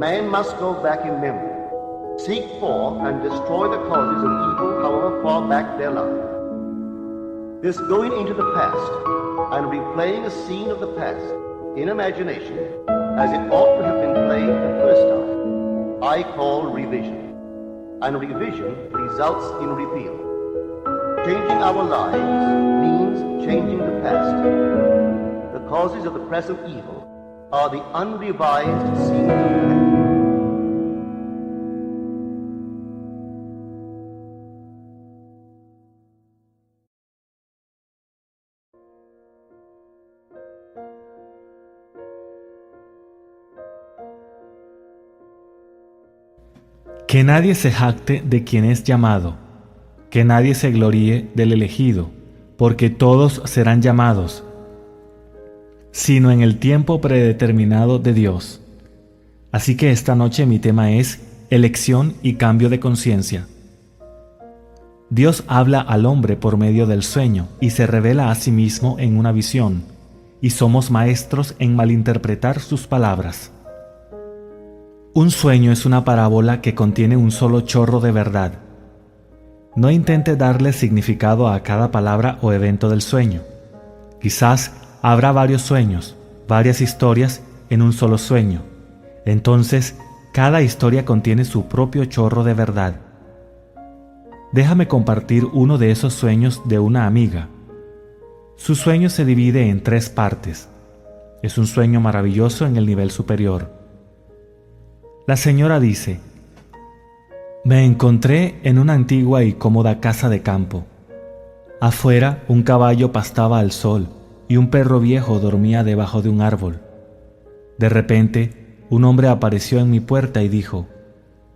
man must go back in memory, seek for and destroy the causes of evil, however far back they lie. This going into the past and replaying a scene of the past in imagination as it ought to have been played the first time, I call revision. And revision results in repeal. Changing our lives means changing the past. The causes of the present evil are the unrevised scenes of the past. Que nadie se jacte de quien es llamado, que nadie se gloríe del elegido, porque todos serán llamados, sino en el tiempo predeterminado de Dios. Así que esta noche mi tema es elección y cambio de conciencia. Dios habla al hombre por medio del sueño y se revela a sí mismo en una visión, y somos maestros en malinterpretar sus palabras. Un sueño es una parábola que contiene un solo chorro de verdad. No intente darle significado a cada palabra o evento del sueño. Quizás habrá varios sueños, varias historias en un solo sueño. Entonces, cada historia contiene su propio chorro de verdad. Déjame compartir uno de esos sueños de una amiga. Su sueño se divide en 3 partes. Es un sueño maravilloso en el nivel superior. La señora dice: me encontré en una antigua y cómoda casa de campo. Afuera un caballo pastaba al sol y un perro viejo dormía debajo de un árbol. De repente, un hombre apareció en mi puerta y dijo: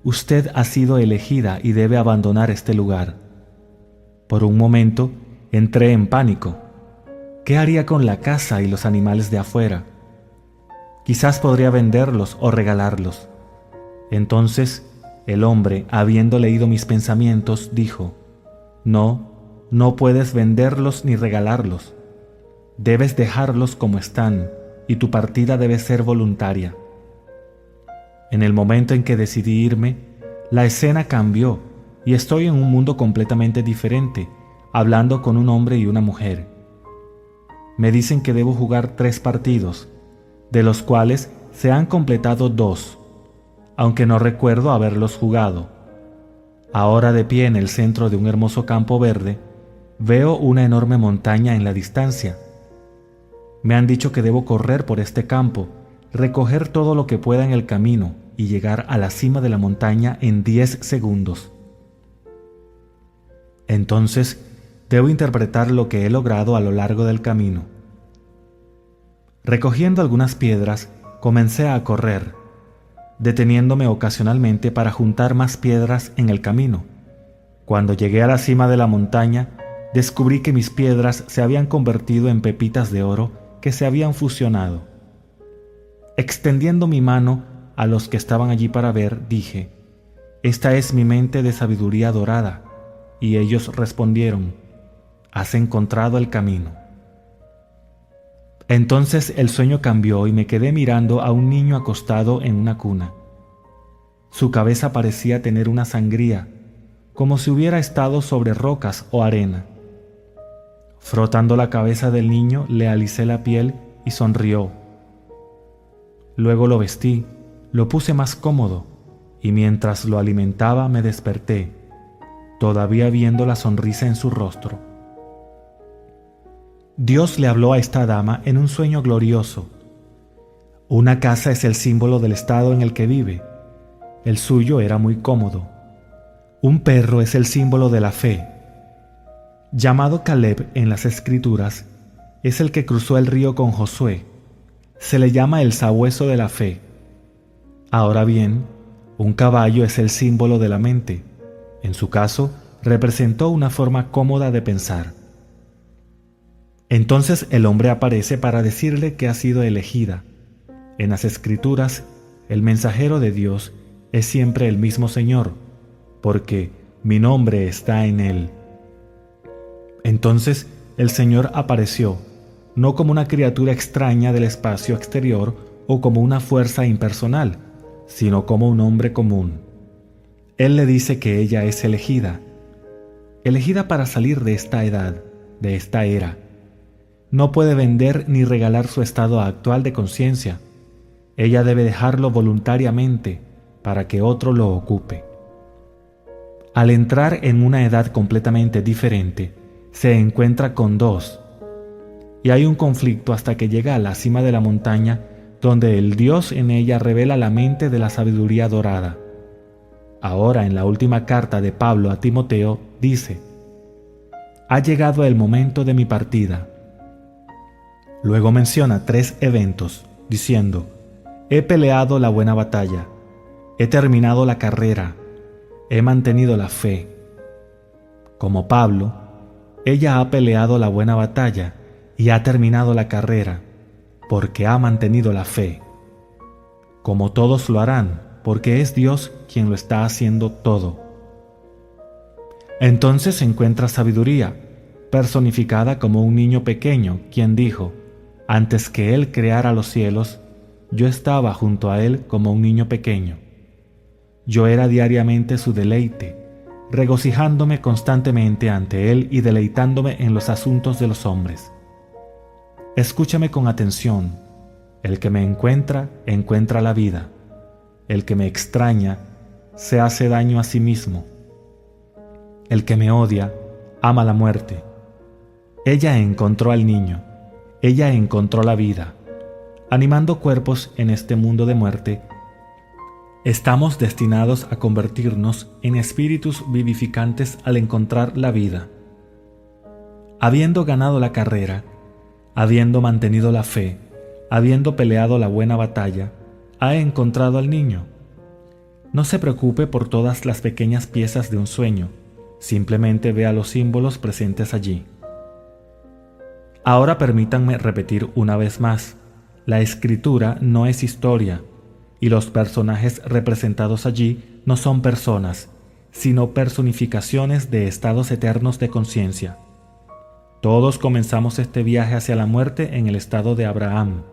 usted ha sido elegida y debe abandonar este lugar. Por un momento, entré en pánico. ¿Qué haría con la casa y los animales de afuera? Quizás podría venderlos o regalarlos. Entonces, el hombre, habiendo leído mis pensamientos, dijo: no puedes venderlos ni regalarlos. Debes dejarlos como están, y tu partida debe ser voluntaria. En el momento en que decidí irme, la escena cambió, y estoy en un mundo completamente diferente, hablando con un hombre y una mujer. Me dicen que debo jugar 3 partidos, de los cuales se han completado 2. Aunque no recuerdo haberlos jugado. Ahora, de pie en el centro de un hermoso campo verde, veo una enorme montaña en la distancia. Me han dicho que debo correr por este campo, recoger todo lo que pueda en el camino y llegar a la cima de la montaña en 10 segundos. Entonces, debo interpretar lo que he logrado a lo largo del camino. Recogiendo algunas piedras, comencé a correr, deteniéndome ocasionalmente para juntar más piedras en el camino. Cuando llegué a la cima de la montaña, descubrí que mis piedras se habían convertido en pepitas de oro que se habían fusionado. Extendiendo mi mano a los que estaban allí para ver, dije: esta es mi mente de sabiduría dorada. Y ellos respondieron: has encontrado el camino. Entonces el sueño cambió y me quedé mirando a un niño acostado en una cuna. Su cabeza parecía tener una sangría, como si hubiera estado sobre rocas o arena. Frotando la cabeza del niño, le alisé la piel y sonrió. Luego lo vestí, lo puse más cómodo, y mientras lo alimentaba me desperté, todavía viendo la sonrisa en su rostro. Dios le habló a esta dama en un sueño glorioso. Una casa es el símbolo del estado en el que vive. El suyo era muy cómodo. Un perro es el símbolo de la fe. Llamado Caleb en las Escrituras, es el que cruzó el río con Josué. Se le llama el sabueso de la fe. Ahora bien, un caballo es el símbolo de la mente. En su caso, representó una forma cómoda de pensar. Entonces el hombre aparece para decirle que ha sido elegida. En las Escrituras, el mensajero de Dios es siempre el mismo Señor, porque mi nombre está en él. Entonces el Señor apareció, no como una criatura extraña del espacio exterior o como una fuerza impersonal, sino como un hombre común. Él le dice que ella es elegida para salir de esta edad, de esta era. No puede vender ni regalar su estado actual de conciencia. Ella debe dejarlo voluntariamente para que otro lo ocupe. Al entrar en una edad completamente diferente, se encuentra con dos, y hay un conflicto hasta que llega a la cima de la montaña, donde el Dios en ella revela la mente de la sabiduría dorada. Ahora, en la última carta de Pablo a Timoteo, dice: «Ha llegado el momento de mi partida». Luego menciona 3 eventos, diciendo: «He peleado la buena batalla, he terminado la carrera, he mantenido la fe». Como Pablo, ella ha peleado la buena batalla y ha terminado la carrera, porque ha mantenido la fe. Como todos lo harán, porque es Dios quien lo está haciendo todo. Entonces se encuentra sabiduría, personificada como un niño pequeño, quien dijo: «Antes que Él creara los cielos, yo estaba junto a Él como un niño pequeño. Yo era diariamente su deleite, regocijándome constantemente ante Él y deleitándome en los asuntos de los hombres». Escúchame con atención. El que me encuentra, encuentra la vida. El que me extraña, se hace daño a sí mismo. El que me odia, ama la muerte. Ella encontró al niño, ella encontró la vida. Animando cuerpos en este mundo de muerte, estamos destinados a convertirnos en espíritus vivificantes al encontrar la vida. Habiendo ganado la carrera, habiendo mantenido la fe, habiendo peleado la buena batalla, ha encontrado al niño. No se preocupe por todas las pequeñas piezas de un sueño, simplemente vea los símbolos presentes allí. Ahora permítanme repetir una vez más: la escritura no es historia, y los personajes representados allí no son personas, sino personificaciones de estados eternos de conciencia. Todos comenzamos este viaje hacia la muerte en el estado de Abraham.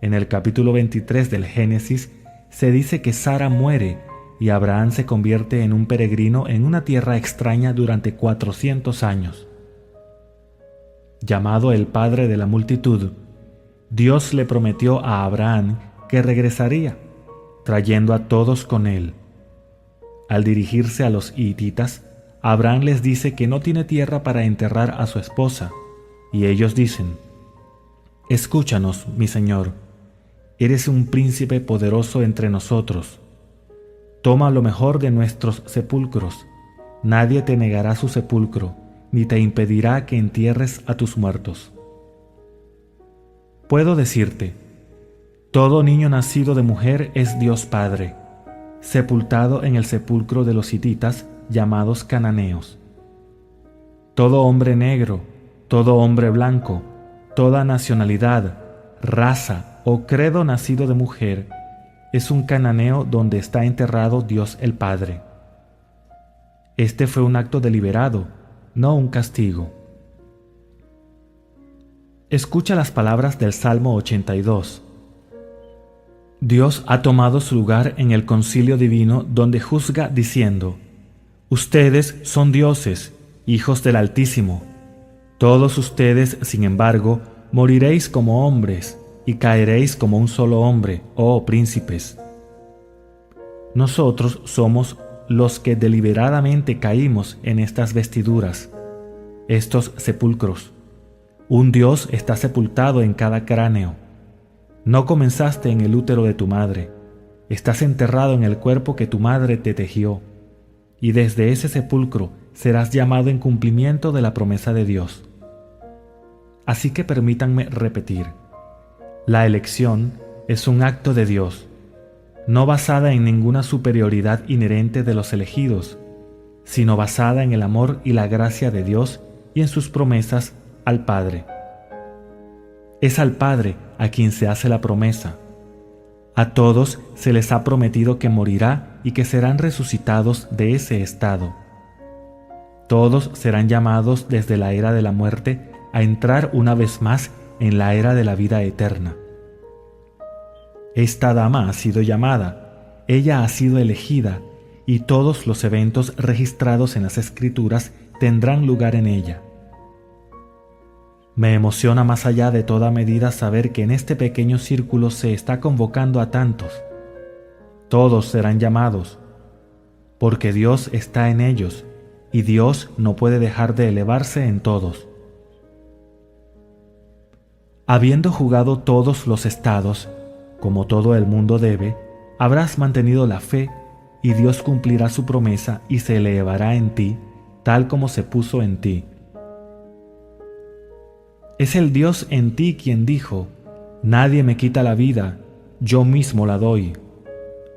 En el capítulo 23 del Génesis se dice que Sara muere y Abraham se convierte en un peregrino en una tierra extraña durante 400 años. Llamado el padre de la multitud, Dios le prometió a Abraham que regresaría, trayendo a todos con él. Al dirigirse a los hititas, Abraham les dice que no tiene tierra para enterrar a su esposa, y ellos dicen: «Escúchanos, mi señor, eres un príncipe poderoso entre nosotros. Toma lo mejor de nuestros sepulcros, nadie te negará su sepulcro, ni te impedirá que entierres a tus muertos». Puedo decirte, todo niño nacido de mujer es Dios Padre, sepultado en el sepulcro de los hititas llamados cananeos. Todo hombre negro, todo hombre blanco, toda nacionalidad, raza o credo nacido de mujer es un cananeo donde está enterrado Dios el Padre. Este fue un acto deliberado, no un castigo. Escucha las palabras del Salmo 82. Dios ha tomado su lugar en el concilio divino donde juzga diciendo: «Ustedes son dioses, hijos del Altísimo. Todos ustedes, sin embargo, moriréis como hombres y caeréis como un solo hombre, oh príncipes». Nosotros somos los que deliberadamente caímos en estas vestiduras, estos sepulcros. Un Dios está sepultado en cada cráneo. No comenzaste en el útero de tu madre, estás enterrado en el cuerpo que tu madre te tejió, y desde ese sepulcro serás llamado en cumplimiento de la promesa de Dios. Así que permítanme repetir: la elección es un acto de Dios, no basada en ninguna superioridad inherente de los elegidos, sino basada en el amor y la gracia de Dios y en sus promesas al Padre. Es al Padre a quien se hace la promesa. A todos se les ha prometido que morirá y que serán resucitados de ese estado. Todos serán llamados desde la era de la muerte a entrar una vez más en la era de la vida eterna. Esta dama ha sido llamada, ella ha sido elegida y todos los eventos registrados en las Escrituras tendrán lugar en ella. Me emociona más allá de toda medida saber que en este pequeño círculo se está convocando a tantos. Todos serán llamados, porque Dios está en ellos y Dios no puede dejar de elevarse en todos. Habiendo jugado todos los estados, como todo el mundo debe, habrás mantenido la fe y Dios cumplirá su promesa y se elevará en ti, tal como se puso en ti. Es el Dios en ti quien dijo: nadie me quita la vida, yo mismo la doy.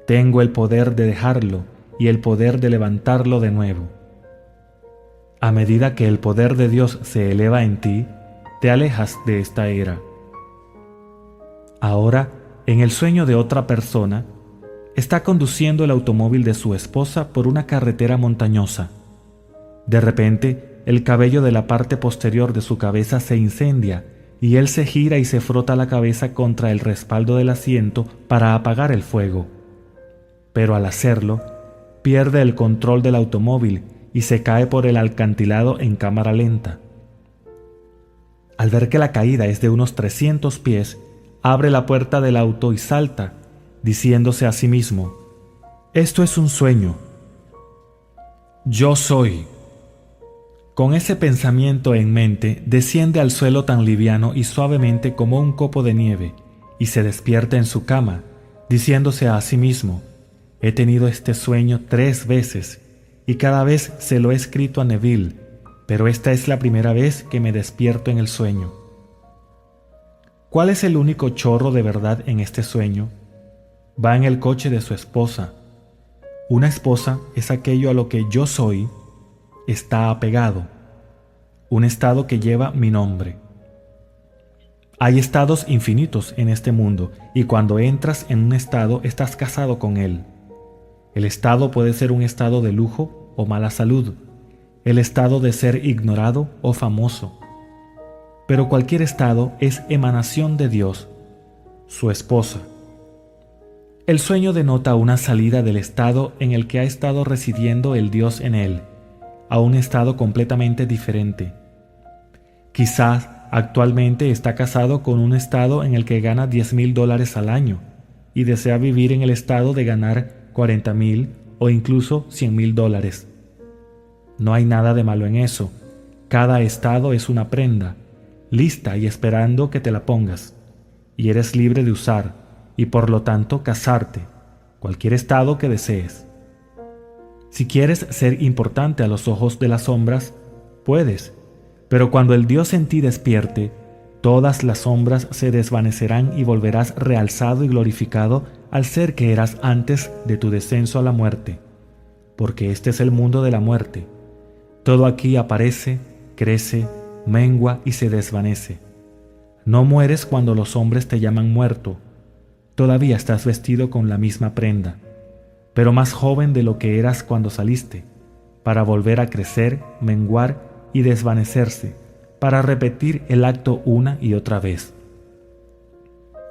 Tengo el poder de dejarlo y el poder de levantarlo de nuevo. A medida que el poder de Dios se eleva en ti, te alejas de esta era. Ahora, en el sueño de otra persona, está conduciendo el automóvil de su esposa por una carretera montañosa. De repente, el cabello de la parte posterior de su cabeza se incendia y él se gira y se frota la cabeza contra el respaldo del asiento para apagar el fuego. Pero al hacerlo, pierde el control del automóvil y se cae por el acantilado en cámara lenta. Al ver que la caída es de unos 300 pies, abre la puerta del auto y salta, diciéndose a sí mismo: «Esto es un sueño. Yo soy». Con ese pensamiento en mente, desciende al suelo tan liviano y suavemente como un copo de nieve, y se despierta en su cama, diciéndose a sí mismo: «He tenido este sueño 3 veces, y cada vez se lo he escrito a Neville, pero esta es la primera vez que me despierto en el sueño». ¿Cuál es el único chorro de verdad en este sueño? Va en el coche de su esposa. Una esposa es aquello a lo que yo soy, está apegado, un estado que lleva mi nombre. Hay estados infinitos en este mundo y cuando entras en un estado estás casado con él. El estado puede ser un estado de lujo o mala salud, el estado de ser ignorado o famoso. Pero cualquier estado es emanación de Dios, su esposa. El sueño denota una salida del estado en el que ha estado residiendo el Dios en él, a un estado completamente diferente. Quizás actualmente está casado con un estado en el que gana $10,000 al año y desea vivir en el estado de ganar $40,000 o incluso $100,000. No hay nada de malo en eso. Cada estado es una prenda, lista y esperando que te la pongas, y eres libre de usar y por lo tanto casarte, cualquier estado que desees. Si quieres ser importante a los ojos de las sombras, puedes, pero cuando el Dios en ti despierte, todas las sombras se desvanecerán y volverás realzado y glorificado al ser que eras antes de tu descenso a la muerte, porque este es el mundo de la muerte. Todo aquí aparece, crece, mengua y se desvanece. No mueres cuando los hombres te llaman muerto. Todavía estás vestido con la misma prenda, pero más joven de lo que eras cuando saliste, para volver a crecer, menguar y desvanecerse, para repetir el acto una y otra vez.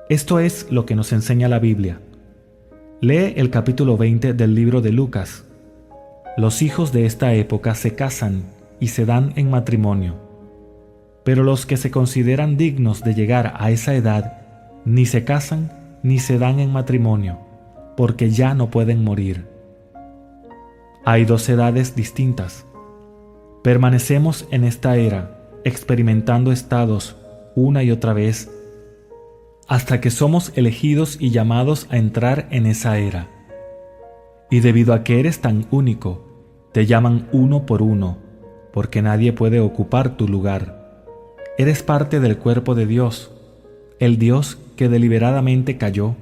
Esto es lo que nos enseña la Biblia. Lee el capítulo 20 del libro de Lucas. Los hijos de esta época se casan y se dan en matrimonio, pero los que se consideran dignos de llegar a esa edad ni se casan ni se dan en matrimonio, porque ya no pueden morir. Hay 2 edades distintas. Permanecemos en esta era, experimentando estados una y otra vez, hasta que somos elegidos y llamados a entrar en esa era. Y debido a que eres tan único, te llaman uno por uno, porque nadie puede ocupar tu lugar. Eres parte del cuerpo de Dios, el Dios que deliberadamente cayó,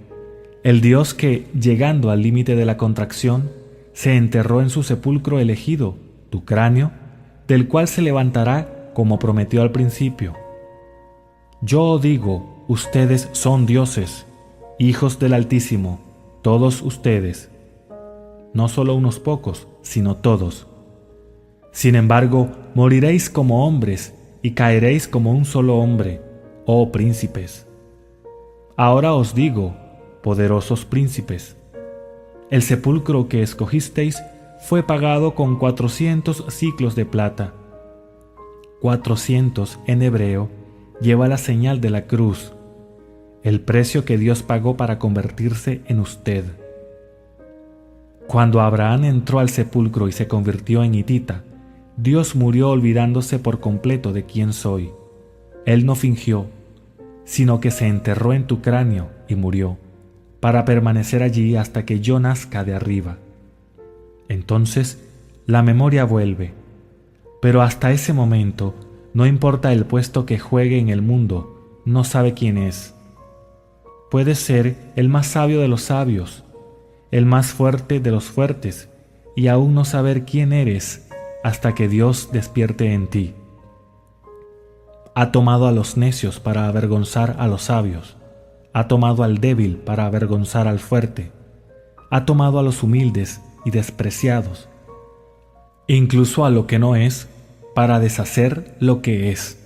el Dios que, llegando al límite de la contracción, se enterró en su sepulcro elegido, tu cráneo, del cual se levantará como prometió al principio. Yo digo, ustedes son dioses, hijos del Altísimo, todos ustedes. No solo unos pocos, sino todos. Sin embargo, moriréis como hombres y caeréis como un solo hombre, oh príncipes. Ahora os digo, poderosos príncipes, El sepulcro que escogisteis fue pagado con 400 siclos de plata. 400 en hebreo lleva la señal de la cruz, el precio que Dios pagó para convertirse en usted. Cuando Abraham entró al sepulcro y se convirtió en hitita, Dios murió olvidándose por completo de quién soy. Él no fingió, sino que se enterró en tu cráneo y murió, para permanecer allí hasta que yo nazca de arriba. Entonces, la memoria vuelve, pero hasta ese momento, no importa el puesto que juegue en el mundo, no sabe quién es. Puede ser el más sabio de los sabios, el más fuerte de los fuertes, y aún no saber quién eres hasta que Dios despierte en ti. Ha tomado a los necios para avergonzar a los sabios, ha tomado al débil para avergonzar al fuerte, ha tomado a los humildes y despreciados, incluso a lo que no es, para deshacer lo que es.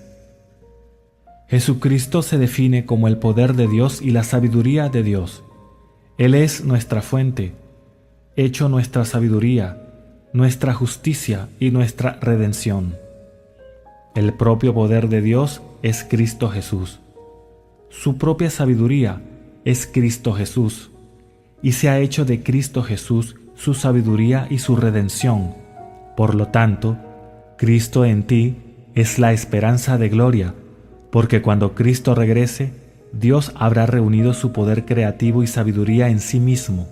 Jesucristo se define como el poder de Dios y la sabiduría de Dios. Él es nuestra fuente, hecho nuestra sabiduría, nuestra justicia y nuestra redención. El propio poder de Dios es Cristo Jesús. Su propia sabiduría es Cristo Jesús, y se ha hecho de Cristo Jesús su sabiduría y su redención. Por lo tanto, Cristo en ti es la esperanza de gloria, porque cuando Cristo regrese, Dios habrá reunido su poder creativo y sabiduría en sí mismo,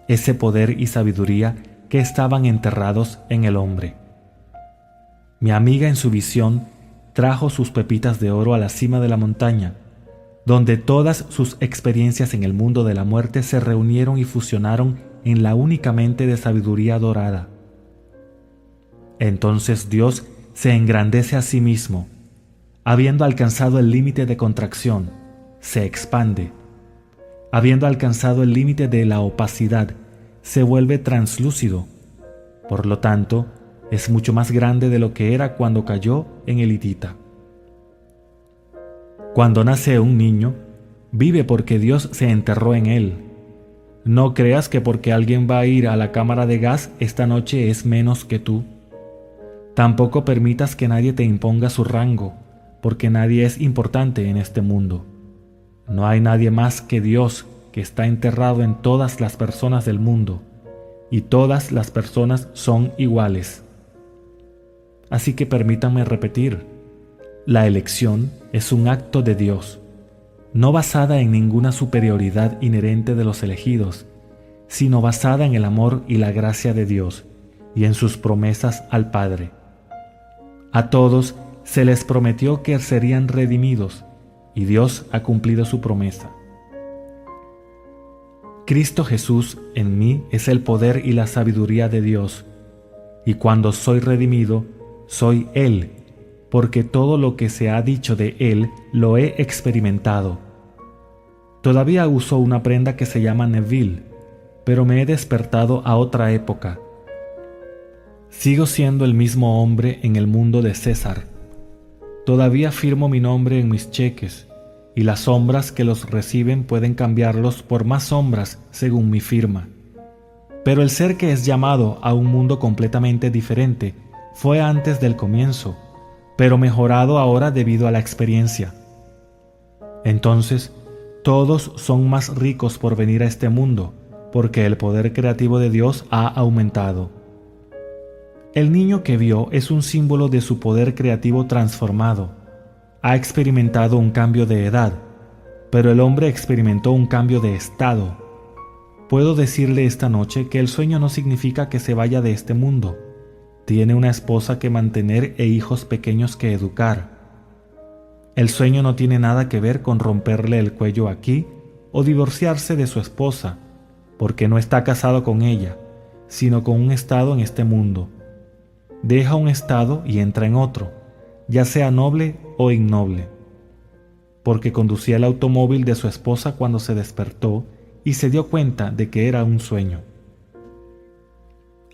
ese poder y sabiduría que estaban enterrados en el hombre. Mi amiga en su visión trajo sus pepitas de oro a la cima de la montaña, donde todas sus experiencias en el mundo de la muerte se reunieron y fusionaron en la única mente de sabiduría dorada. Entonces Dios se engrandece a sí mismo, habiendo alcanzado el límite de contracción, se expande. Habiendo alcanzado el límite de la opacidad, se vuelve translúcido. Por lo tanto, es mucho más grande de lo que era cuando cayó en el hitita. Cuando nace un niño, vive porque Dios se enterró en él. No creas que porque alguien va a ir a la cámara de gas esta noche es menos que tú. Tampoco permitas que nadie te imponga su rango, porque nadie es importante en este mundo. No hay nadie más que Dios, que está enterrado en todas las personas del mundo, y todas las personas son iguales. Así que permítanme repetir, la elección es un acto de Dios, no basada en ninguna superioridad inherente de los elegidos, sino basada en el amor y la gracia de Dios, y en sus promesas al Padre. A todos se les prometió que serían redimidos, y Dios ha cumplido su promesa. Cristo Jesús en mí es el poder y la sabiduría de Dios, y cuando soy redimido, soy Él, porque todo lo que se ha dicho de Él lo he experimentado. Todavía uso una prenda que se llama Neville, pero me he despertado a otra época. Sigo siendo el mismo hombre en el mundo de César. Todavía firmo mi nombre en mis cheques, y las sombras que los reciben pueden cambiarlos por más sombras según mi firma. Pero el ser que es llamado a un mundo completamente diferente fue antes del comienzo, pero mejorado ahora debido a la experiencia. Entonces, todos son más ricos por venir a este mundo, porque el poder creativo de Dios ha aumentado. El niño que vio es un símbolo de su poder creativo transformado. Ha experimentado un cambio de edad, pero el hombre experimentó un cambio de estado. Puedo decirle esta noche que el sueño no significa que se vaya de este mundo. Tiene una esposa que mantener e hijos pequeños que educar. El sueño no tiene nada que ver con romperle el cuello aquí o divorciarse de su esposa, porque no está casado con ella, sino con un estado en este mundo. Deja un estado y entra en otro, ya sea noble o innoble, porque conducía el automóvil de su esposa cuando se despertó y se dio cuenta de que era un sueño.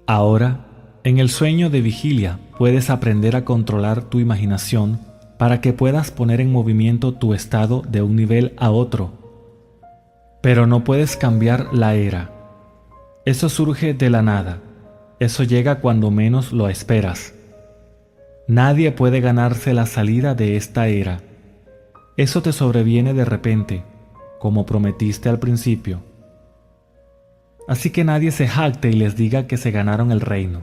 Ahora, en el sueño de vigilia puedes aprender a controlar tu imaginación para que puedas poner en movimiento tu estado de un nivel a otro. Pero no puedes cambiar la era. Eso surge de la nada. Eso llega cuando menos lo esperas. Nadie puede ganarse la salida de esta era. Eso te sobreviene de repente, como prometiste al principio. Así que nadie se jacte y les diga que se ganaron el reino.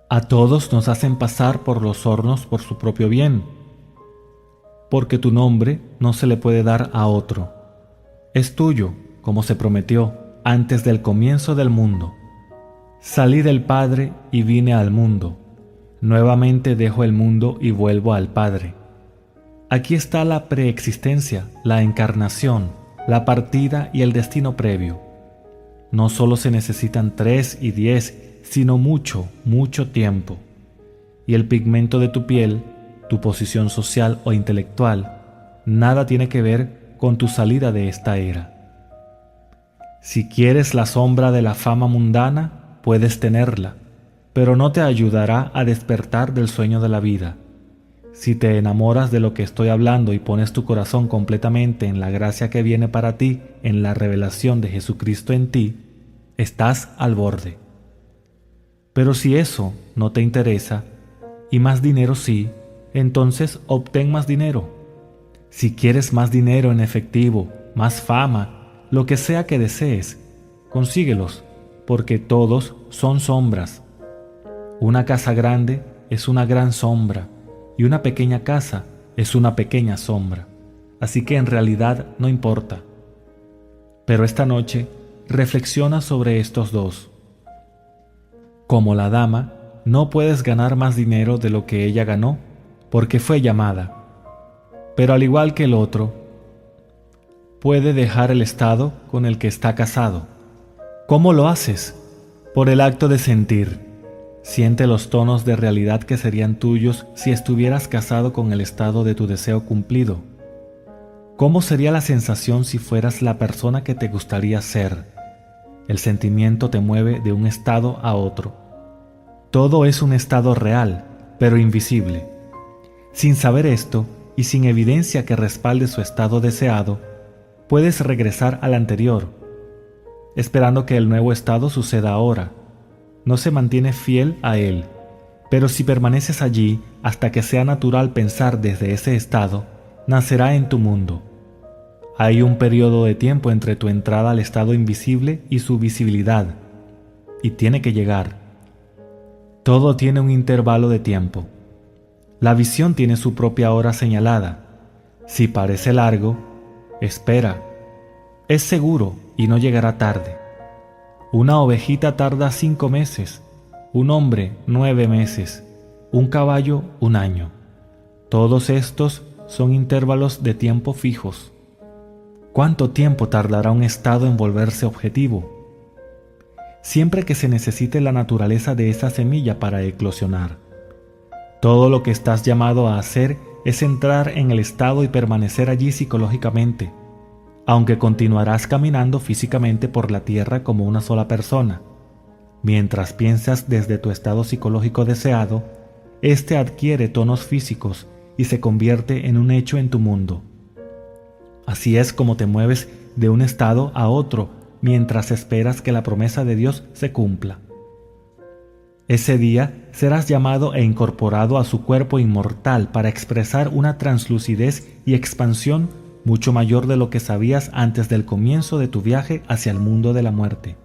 A todos nos hacen pasar por los hornos por su propio bien, porque tu nombre no se le puede dar a otro. Es tuyo, como se prometió, antes del comienzo del mundo. Salí del Padre y vine al mundo. Nuevamente dejo el mundo y vuelvo al Padre. Aquí está la preexistencia, la encarnación, la partida y el destino previo. No solo se necesitan 3 y 10, sino mucho, mucho tiempo. Y el pigmento de tu piel, tu posición social o intelectual, nada tiene que ver con tu salida de esta era. Si quieres la sombra de la fama mundana, puedes tenerla, pero no te ayudará a despertar del sueño de la vida. Si te enamoras de lo que estoy hablando y pones tu corazón completamente en la gracia que viene para ti, en la revelación de Jesucristo en ti, estás al borde. Pero si eso no te interesa, y más dinero sí, entonces obtén más dinero. Si quieres más dinero en efectivo, más fama, lo que sea que desees, consíguelos, porque todos son sombras. Una casa grande es una gran sombra, y una pequeña casa es una pequeña sombra. Así que en realidad no importa. Pero esta noche reflexiona sobre estos dos. Como la dama, no puedes ganar más dinero de lo que ella ganó, porque fue llamada. Pero al igual que el otro, puede dejar el estado con el que está casado. ¿Cómo lo haces? Por el acto de sentir. Siente los tonos de realidad que serían tuyos si estuvieras casado con el estado de tu deseo cumplido. ¿Cómo sería la sensación si fueras la persona que te gustaría ser? El sentimiento te mueve de un estado a otro. Todo es un estado real, pero invisible. Sin saber esto, y sin evidencia que respalde su estado deseado, puedes regresar al anterior, esperando que el nuevo estado suceda ahora. No se mantiene fiel a él, pero si permaneces allí hasta que sea natural pensar desde ese estado, nacerá en tu mundo. Hay un periodo de tiempo entre tu entrada al estado invisible y su visibilidad, y tiene que llegar. Todo tiene un intervalo de tiempo. La visión tiene su propia hora señalada. Si parece largo, espera. Es seguro y no llegará tarde. Una ovejita tarda 5 meses, un hombre 9 meses, un caballo 1 año. Todos estos son intervalos de tiempo fijos. ¿Cuánto tiempo tardará un estado en volverse objetivo? Siempre que se necesite la naturaleza de esa semilla para eclosionar. Todo lo que estás llamado a hacer es entrar en el estado y permanecer allí psicológicamente, aunque continuarás caminando físicamente por la tierra como una sola persona. Mientras piensas desde tu estado psicológico deseado, este adquiere tonos físicos y se convierte en un hecho en tu mundo. Así es como te mueves de un estado a otro mientras esperas que la promesa de Dios se cumpla. Ese día serás llamado e incorporado a su cuerpo inmortal para expresar una translucidez y expansión mucho mayor de lo que sabías antes del comienzo de tu viaje hacia el mundo de la muerte.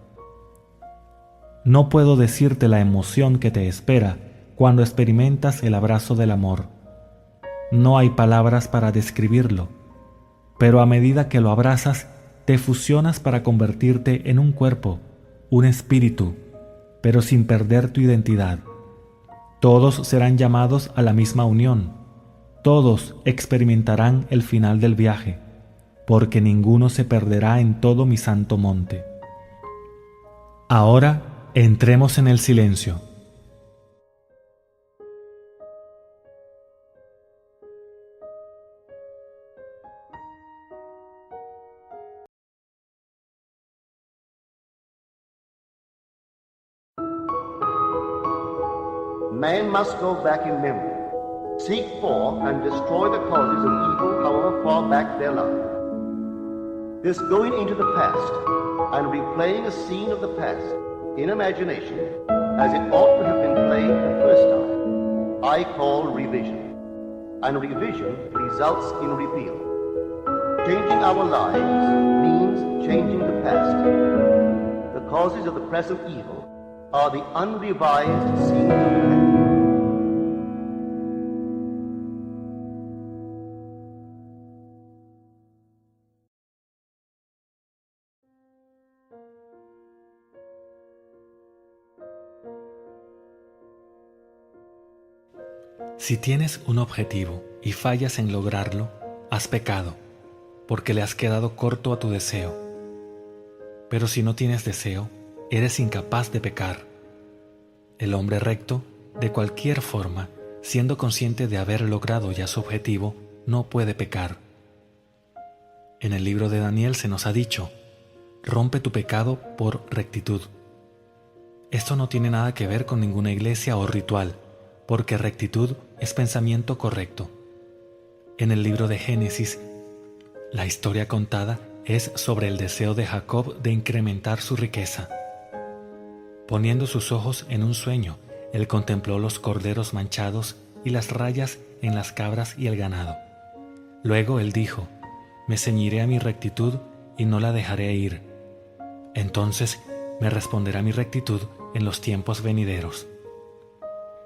No puedo decirte la emoción que te espera cuando experimentas el abrazo del amor. No hay palabras para describirlo, pero a medida que lo abrazas, te fusionas para convertirte en un cuerpo, un espíritu, pero sin perder tu identidad. Todos serán llamados a la misma unión. Todos experimentarán el final del viaje, porque ninguno se perderá en todo mi santo monte. Ahora entremos en el silencio. Man must go back in memory, seek for and destroy the causes of evil, however far back they lie. This going into the past and replaying a scene of the past in imagination as it ought to have been played the first time, I call revision. And revision results in repeal. Changing our lives means changing the past. The causes of the present evil are the unrevised scenes of the past. Si tienes un objetivo y fallas en lograrlo, has pecado, porque le has quedado corto a tu deseo. Pero si no tienes deseo, eres incapaz de pecar. El hombre recto, de cualquier forma, siendo consciente de haber logrado ya su objetivo, no puede pecar. En el libro de Daniel se nos ha dicho: rompe tu pecado por rectitud. Esto no tiene nada que ver con ninguna iglesia o ritual, porque rectitud es pensamiento correcto. En el libro de Génesis, la historia contada es sobre el deseo de Jacob de incrementar su riqueza. Poniendo sus ojos en un sueño, él contempló los corderos manchados y las rayas en las cabras y el ganado. Luego él dijo: me ceñiré a mi rectitud y no la dejaré ir. Entonces me responderá mi rectitud en los tiempos venideros.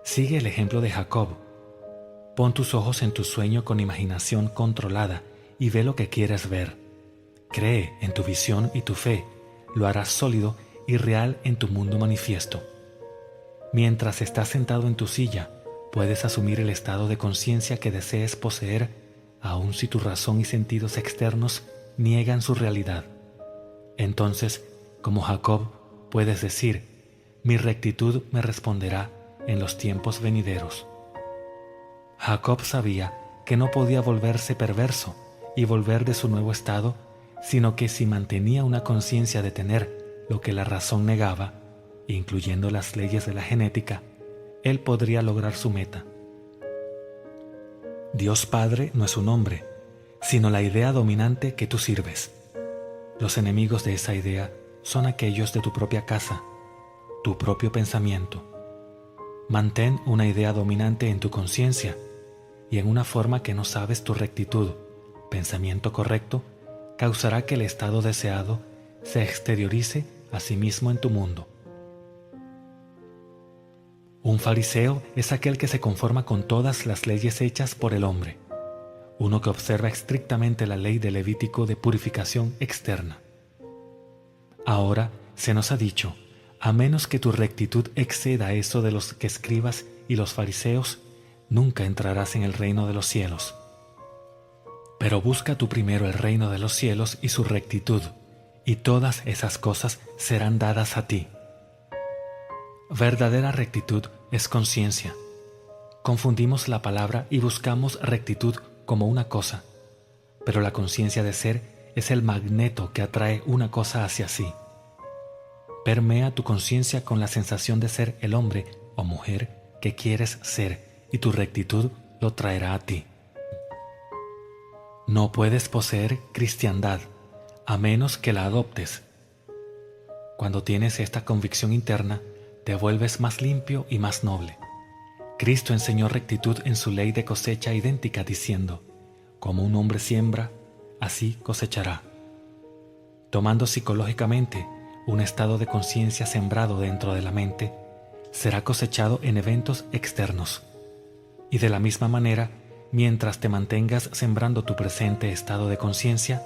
Sigue el ejemplo de Jacob. Pon tus ojos en tu sueño con imaginación controlada y ve lo que quieres ver. Cree en tu visión y tu fe, lo harás sólido y real en tu mundo manifiesto. Mientras estás sentado en tu silla, puedes asumir el estado de conciencia que desees poseer, aun si tu razón y sentidos externos niegan su realidad. Entonces, como Jacob, puedes decir: mi rectitud me responderá en los tiempos venideros. Jacob sabía que no podía volverse perverso y volver de su nuevo estado, sino que si mantenía una conciencia de tener lo que la razón negaba, incluyendo las leyes de la genética, él podría lograr su meta. Dios Padre no es un hombre, sino la idea dominante que tú sirves. Los enemigos de esa idea son aquellos de tu propia casa, tu propio pensamiento. Mantén una idea dominante en tu conciencia y en una forma que no sabes tu rectitud, pensamiento correcto, causará que el estado deseado se exteriorice a sí mismo en tu mundo. Un fariseo es aquel que se conforma con todas las leyes hechas por el hombre, uno que observa estrictamente la ley de Levítico de purificación externa. Ahora se nos ha dicho: a menos que tu rectitud exceda eso de los escribas y los fariseos, nunca entrarás en el reino de los cielos. Pero busca tú primero el reino de los cielos y su rectitud, y todas esas cosas serán dadas a ti. Verdadera rectitud es conciencia. Confundimos la palabra y buscamos rectitud como una cosa, pero la conciencia de ser es el magneto que atrae una cosa hacia sí. Permea tu conciencia con la sensación de ser el hombre o mujer que quieres ser, y tu rectitud lo traerá a ti. No puedes poseer cristiandad a menos que la adoptes. Cuando tienes esta convicción interna, te vuelves más limpio y más noble. Cristo enseñó rectitud en su ley de cosecha idéntica, diciendo: como un hombre siembra, así cosechará. Tomando psicológicamente un estado de conciencia sembrado dentro de la mente, será cosechado en eventos externos. Y de la misma manera, mientras te mantengas sembrando tu presente estado de conciencia,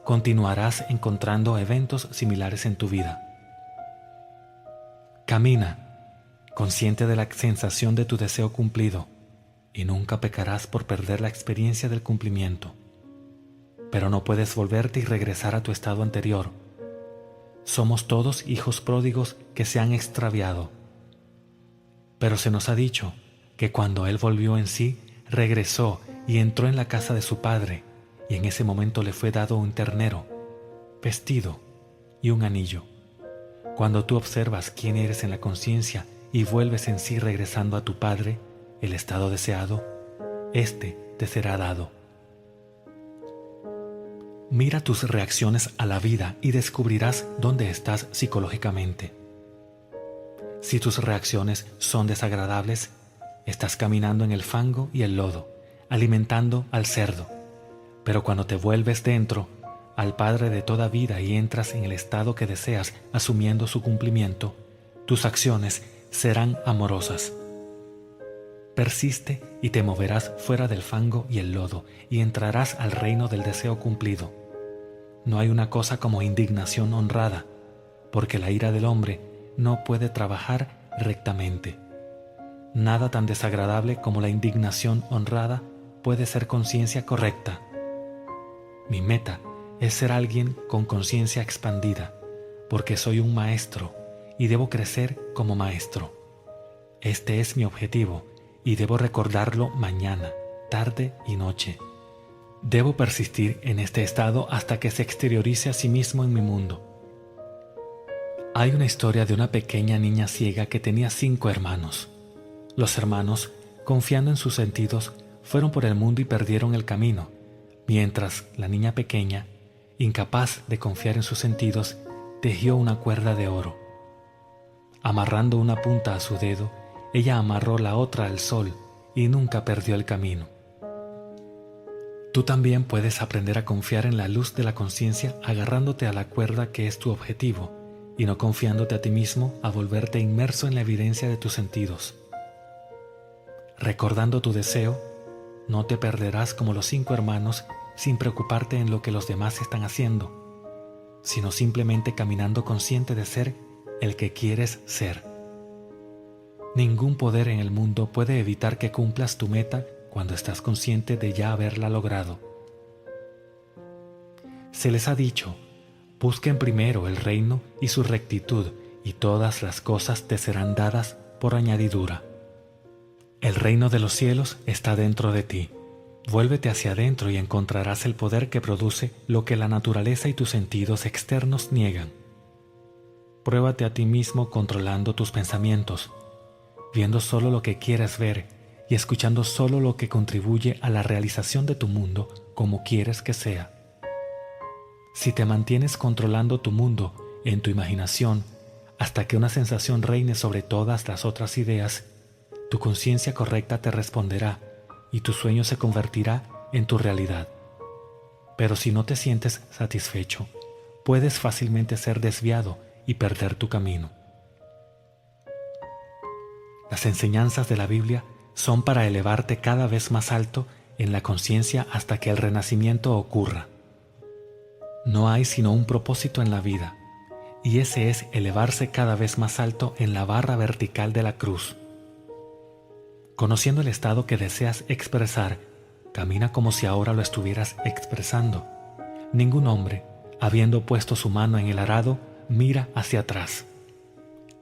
continuarás encontrando eventos similares en tu vida. Camina, consciente de la sensación de tu deseo cumplido, y nunca pecarás por perder la experiencia del cumplimiento. Pero no puedes volverte y regresar a tu estado anterior. Somos todos hijos pródigos que se han extraviado. Pero se nos ha dicho que cuando él volvió en sí, regresó y entró en la casa de su padre, y en ese momento le fue dado un ternero, vestido y un anillo. Cuando tú observas quién eres en la conciencia y vuelves en sí regresando a tu padre, el estado deseado, éste te será dado. Mira tus reacciones a la vida y descubrirás dónde estás psicológicamente. Si tus reacciones son desagradables, estás caminando en el fango y el lodo, alimentando al cerdo. Pero cuando te vuelves dentro, al Padre de toda vida y entras en el estado que deseas asumiendo su cumplimiento, tus acciones serán amorosas. Persiste y te moverás fuera del fango y el lodo y entrarás al reino del deseo cumplido. No hay una cosa como indignación honrada, porque la ira del hombre no puede trabajar rectamente. Nada tan desagradable como la indignación honrada puede ser conciencia correcta. Mi meta es ser alguien con conciencia expandida, porque soy un maestro y debo crecer como maestro. Este es mi objetivo y debo recordarlo mañana, tarde y noche. Debo persistir en este estado hasta que se exteriorice a sí mismo en mi mundo. Hay una historia de una pequeña niña ciega que tenía 5 hermanos. Los hermanos, confiando en sus sentidos, fueron por el mundo y perdieron el camino, mientras la niña pequeña, incapaz de confiar en sus sentidos, tejió una cuerda de oro. Amarrando una punta a su dedo, ella amarró la otra al sol y nunca perdió el camino. Tú también puedes aprender a confiar en la luz de la conciencia agarrándote a la cuerda que es tu objetivo y no confiándote a ti mismo a volverte inmerso en la evidencia de tus sentidos. Recordando tu deseo, no te perderás como los 5 hermanos sin preocuparte en lo que los demás están haciendo, sino simplemente caminando consciente de ser el que quieres ser. Ningún poder en el mundo puede evitar que cumplas tu meta cuando estás consciente de ya haberla logrado. Se les ha dicho, busquen primero el reino y su rectitud, y todas las cosas te serán dadas por añadidura. El reino de los cielos está dentro de ti. Vuélvete hacia adentro y encontrarás el poder que produce lo que la naturaleza y tus sentidos externos niegan. Pruébate a ti mismo controlando tus pensamientos, viendo solo lo que quieres ver y escuchando solo lo que contribuye a la realización de tu mundo como quieres que sea. Si te mantienes controlando tu mundo en tu imaginación hasta que una sensación reine sobre todas las otras ideas, tu conciencia correcta te responderá y tu sueño se convertirá en tu realidad. Pero si no te sientes satisfecho, puedes fácilmente ser desviado y perder tu camino. Las enseñanzas de la Biblia son para elevarte cada vez más alto en la conciencia hasta que el renacimiento ocurra. No hay sino un propósito en la vida, y ese es elevarse cada vez más alto en la barra vertical de la cruz. Conociendo el estado que deseas expresar, camina como si ahora lo estuvieras expresando. Ningún hombre, habiendo puesto su mano en el arado, mira hacia atrás.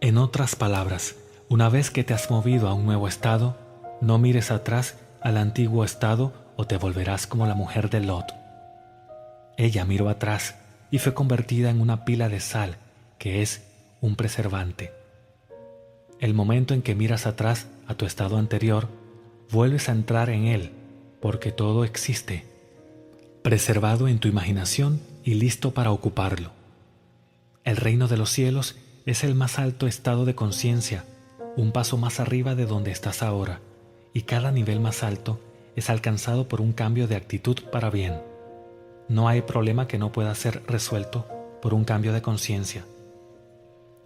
En otras palabras, una vez que te has movido a un nuevo estado, no mires atrás al antiguo estado o te volverás como la mujer de Lot. Ella miró atrás y fue convertida en una pila de sal, que es un preservante. El momento en que miras atrás a tu estado anterior, vuelves a entrar en él, porque todo existe, preservado en tu imaginación y listo para ocuparlo. El reino de los cielos es el más alto estado de conciencia, un paso más arriba de donde estás ahora, y cada nivel más alto es alcanzado por un cambio de actitud para bien. No hay problema que no pueda ser resuelto por un cambio de conciencia.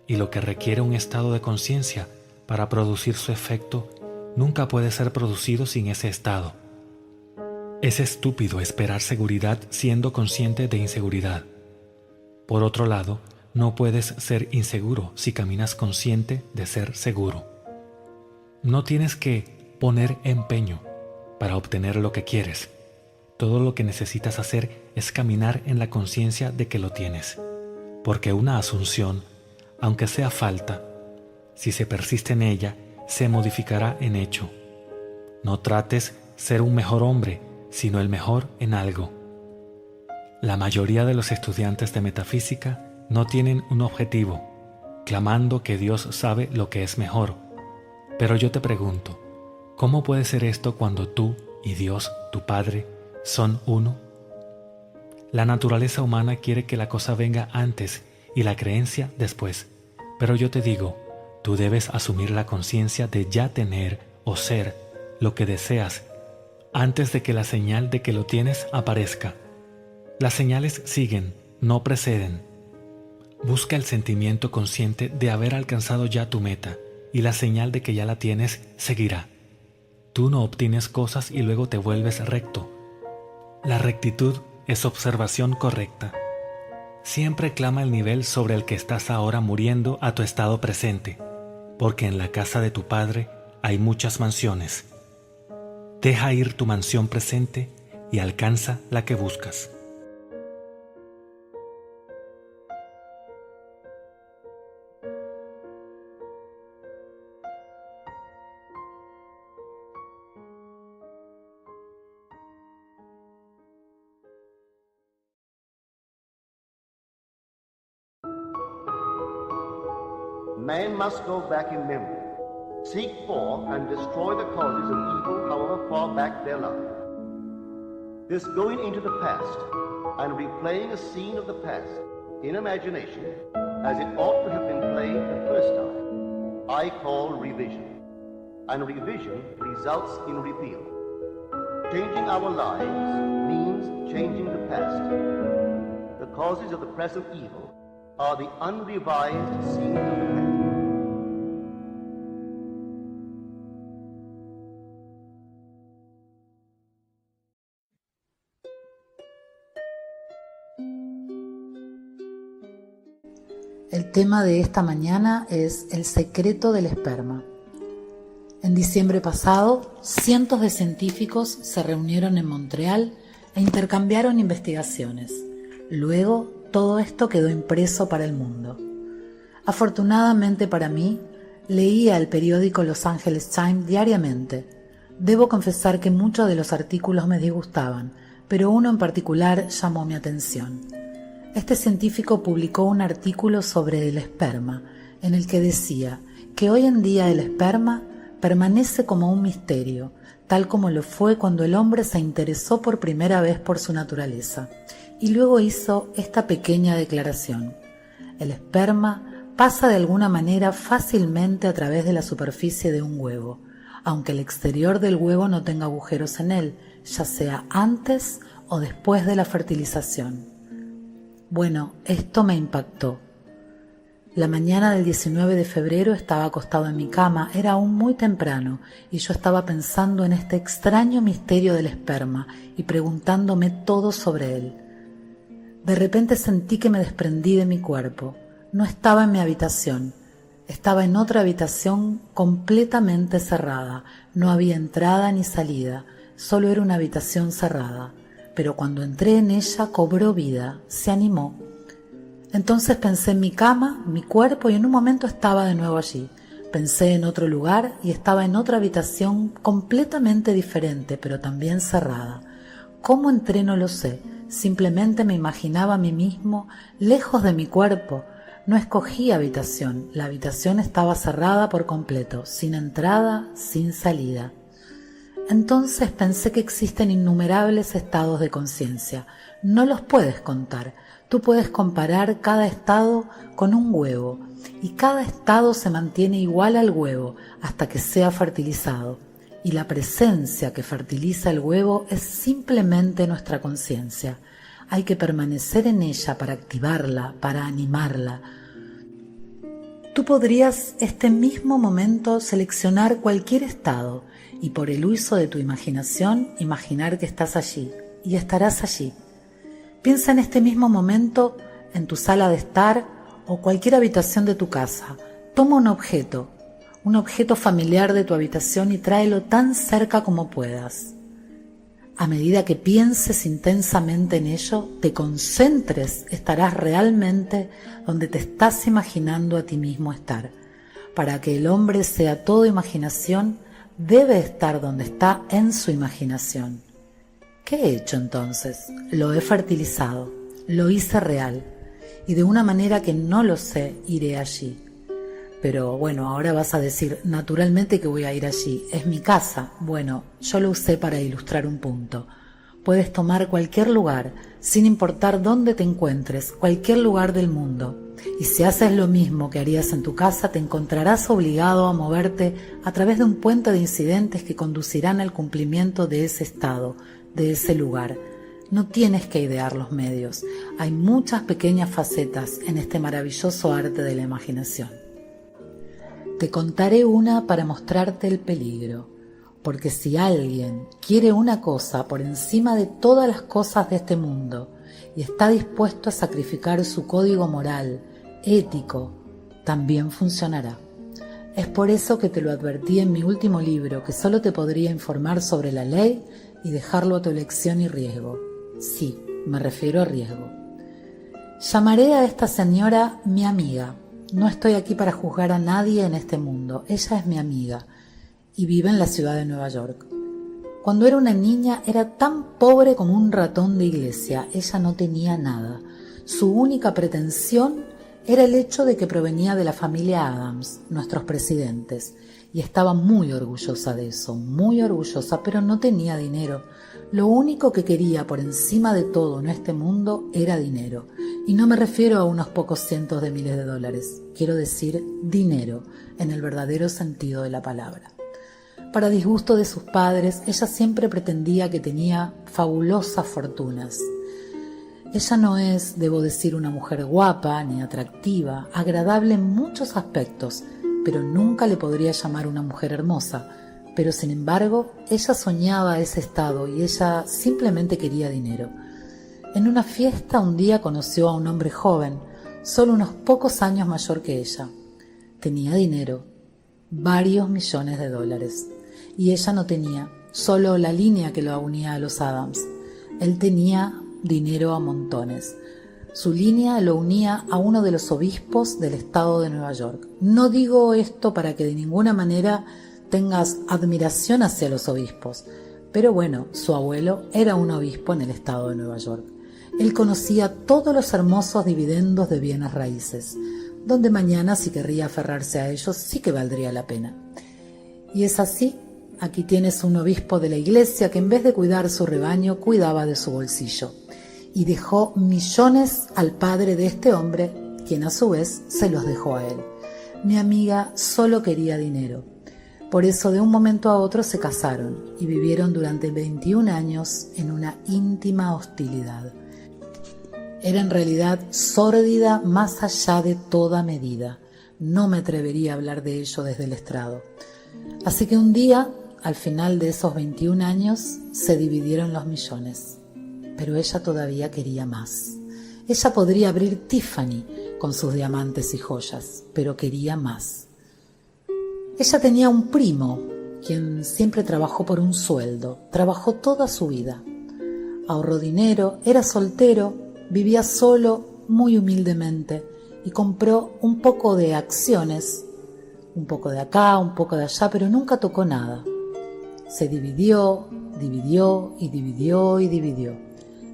Y lo que requiere un estado de conciencia para producir su efecto nunca puede ser producido sin ese estado. Es estúpido esperar seguridad siendo consciente de inseguridad. Por otro lado, no puedes ser inseguro si caminas consciente de ser seguro. No tienes que poner empeño para obtener lo que quieres. Todo lo que necesitas hacer es caminar en la conciencia de que lo tienes, porque una asunción, aunque sea falta, si se persiste en ella, se modificará en hecho. No trates ser un mejor hombre, sino el mejor en algo. La mayoría de los estudiantes de metafísica no tienen un objetivo, clamando que Dios sabe lo que es mejor. Pero yo te pregunto, ¿cómo puede ser esto cuando tú y Dios, tu Padre, son uno? La naturaleza humana quiere que la cosa venga antes y la creencia después. Pero yo te digo, tú debes asumir la conciencia de ya tener o ser lo que deseas antes de que la señal de que lo tienes aparezca. Las señales siguen, no preceden. Busca el sentimiento consciente de haber alcanzado ya tu meta y la señal de que ya la tienes seguirá. Tú no obtienes cosas y luego te vuelves recto. La rectitud es observación correcta. Siempre clama el nivel sobre el que estás ahora muriendo a tu estado presente, porque en la casa de tu Padre hay muchas mansiones. Deja ir tu mansión presente y alcanza la que buscas. Man must go back in memory, seek for and destroy the causes of evil however far back they lie. This going into the past and replaying a scene of the past in imagination as it ought to have been played the first time, I call revision. And revision results in repeal. Changing our lives means changing the past. The causes of the present evil are the unrevised scenes of the past. El tema de esta mañana es el secreto del esperma. En diciembre pasado, cientos de científicos se reunieron en Montreal e intercambiaron investigaciones. Luego, todo esto quedó impreso para el mundo. Afortunadamente para mí, leía el periódico Los Angeles Times diariamente. Debo confesar que muchos de los artículos me disgustaban, pero uno en particular llamó mi atención. Este científico publicó un artículo sobre el esperma, en el que decía que hoy en día el esperma permanece como un misterio, tal como lo fue cuando el hombre se interesó por primera vez por su naturaleza. Y luego hizo esta pequeña declaración: el esperma pasa de alguna manera fácilmente a través de la superficie de un huevo, aunque el exterior del huevo no tenga agujeros en él, ya sea antes o después de la fertilización. Bueno, esto me impactó. La mañana del 19 de febrero estaba acostado en mi cama, era aún muy temprano, y yo estaba pensando en este extraño misterio del esperma y preguntándome todo sobre él. De repente sentí que me desprendí de mi cuerpo. No estaba en mi habitación, estaba en otra habitación completamente cerrada. No había entrada ni salida, solo era una habitación cerrada. Pero cuando entré en ella cobró vida, se animó. Entonces pensé en mi cama, mi cuerpo, y en un momento estaba de nuevo allí. Pensé en otro lugar y estaba en otra habitación completamente diferente, pero también cerrada. ¿Cómo entré? No lo sé. Simplemente me imaginaba a mí mismo lejos de mi cuerpo. No escogí habitación. La habitación estaba cerrada por completo, sin entrada, sin salida. Entonces pensé que existen innumerables estados de conciencia. No los puedes contar. Tú puedes comparar cada estado con un huevo, y cada estado se mantiene igual al huevo hasta que sea fertilizado. Y la presencia que fertiliza el huevo es simplemente nuestra conciencia. Hay que permanecer en ella para activarla, para animarla. Tú podrías este mismo momento seleccionar cualquier estado y por el uso de tu imaginación imaginar que estás allí y estarás allí. Piensa en este mismo momento en tu sala de estar o cualquier habitación de tu casa. Toma un objeto familiar de tu habitación y tráelo tan cerca como puedas. A medida que pienses intensamente en ello, te concentres, estarás realmente donde te estás imaginando a ti mismo estar. Para que el hombre sea todo imaginación, debe estar donde está en su imaginación. ¿Qué he hecho entonces? Lo he fertilizado, lo hice real, y de una manera que no lo sé, iré allí. Pero bueno, ahora vas a decir, naturalmente que voy a ir allí, es mi casa. Bueno, yo lo usé para ilustrar un punto. Puedes tomar cualquier lugar, sin importar dónde te encuentres, cualquier lugar del mundo. Y si haces lo mismo que harías en tu casa, te encontrarás obligado a moverte a través de un puente de incidentes que conducirán al cumplimiento de ese estado, de ese lugar. No tienes que idear los medios. Hay muchas pequeñas facetas en este maravilloso arte de la imaginación. Te contaré una para mostrarte el peligro, porque si alguien quiere una cosa por encima de todas las cosas de este mundo y está dispuesto a sacrificar su código moral, ético, también funcionará. Es por eso que te lo advertí en mi último libro, que solo te podría informar sobre la ley y dejarlo a tu elección y riesgo. Sí, me refiero a riesgo. Llamaré a esta señora mi amiga. No estoy aquí para juzgar a nadie en este mundo. Ella es mi amiga y vive en la ciudad de Nueva York. Cuando era una niña era tan pobre como un ratón de iglesia. Ella no tenía nada. Su única pretensión era el hecho de que provenía de la familia Adams, nuestros presidentes, y estaba muy orgullosa de eso, muy orgullosa, pero no tenía dinero. Lo único que quería por encima de todo en este mundo era dinero. Y no me refiero a unos pocos cientos de miles de dólares. Quiero decir dinero, en el verdadero sentido de la palabra. Para disgusto de sus padres, ella siempre pretendía que tenía fabulosas fortunas. Ella no es, debo decir, una mujer guapa ni atractiva, agradable en muchos aspectos, pero nunca le podría llamar una mujer hermosa. Pero sin embargo, ella soñaba ese estado y ella simplemente quería dinero. En una fiesta un día conoció a un hombre joven, solo unos pocos años mayor que ella. Tenía dinero, varios millones de dólares, y ella no tenía, solo la línea que lo unía a los Adams. Él tenía dinero a montones. Su línea lo unía a uno de los obispos del estado de Nueva York. No digo esto para que de ninguna manera tengas admiración hacia los obispos, pero bueno, su abuelo era un obispo en el estado de Nueva York. Él conocía todos los hermosos dividendos de bienes raíces, donde mañana si querría aferrarse a ellos sí que valdría la pena. Y es así, aquí tienes un obispo de la iglesia que en vez de cuidar su rebaño, cuidaba de su bolsillo. Y dejó millones al padre de este hombre, quien a su vez se los dejó a él. Mi amiga solo quería dinero. Por eso de un momento a otro se casaron y vivieron durante 21 años en una íntima hostilidad. Era en realidad sórdida más allá de toda medida. No me atrevería a hablar de ello desde el estrado. Así que un día, al final de esos 21 años, se dividieron los millones. Pero ella todavía quería más. Ella podría abrir Tiffany con sus diamantes y joyas, pero quería más. Ella tenía un primo, quien siempre trabajó por un sueldo, trabajó toda su vida. Ahorró dinero, era soltero, vivía solo, muy humildemente, y compró un poco de acciones, un poco de acá, un poco de allá, pero nunca tocó nada. Se dividió y dividió.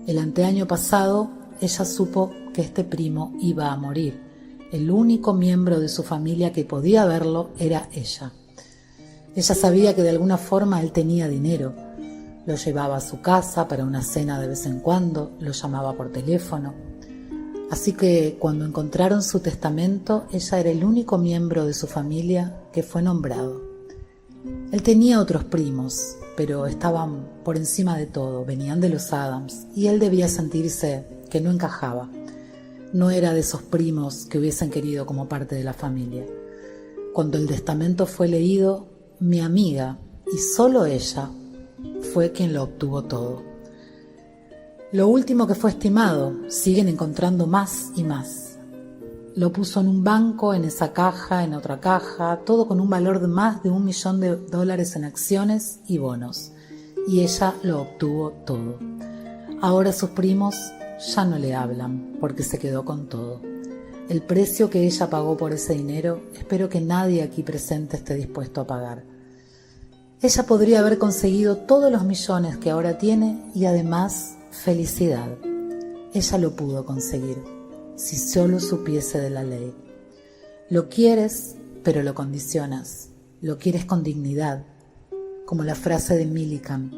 El anteaño pasado, ella supo que este primo iba a morir. El único miembro de su familia que podía verlo era ella. Ella sabía que de alguna forma él tenía dinero. Lo llevaba a su casa para una cena de vez en cuando, lo llamaba por teléfono. Así que cuando encontraron su testamento, ella era el único miembro de su familia que fue nombrado. Él tenía otros primos, pero estaban por encima de todo, venían de los Adams, y él debía sentirse que no encajaba. No era de esos primos que hubiesen querido como parte de la familia. Cuando el testamento fue leído, mi amiga, y solo ella, fue quien lo obtuvo todo. Lo último que fue estimado, siguen encontrando más y más. Lo puso en un banco, en esa caja, en otra caja, todo con un valor de más de $1 millón en acciones y bonos. Y ella lo obtuvo todo. Ahora sus primos ya no le hablan porque se quedó con todo. El precio que ella pagó por ese dinero, espero que nadie aquí presente esté dispuesto a pagar. Ella podría haber conseguido todos los millones que ahora tiene y además felicidad. Ella lo pudo conseguir, si solo supiese de la ley. Lo quieres, pero lo condicionas. Lo quieres con dignidad, como la frase de Millikan: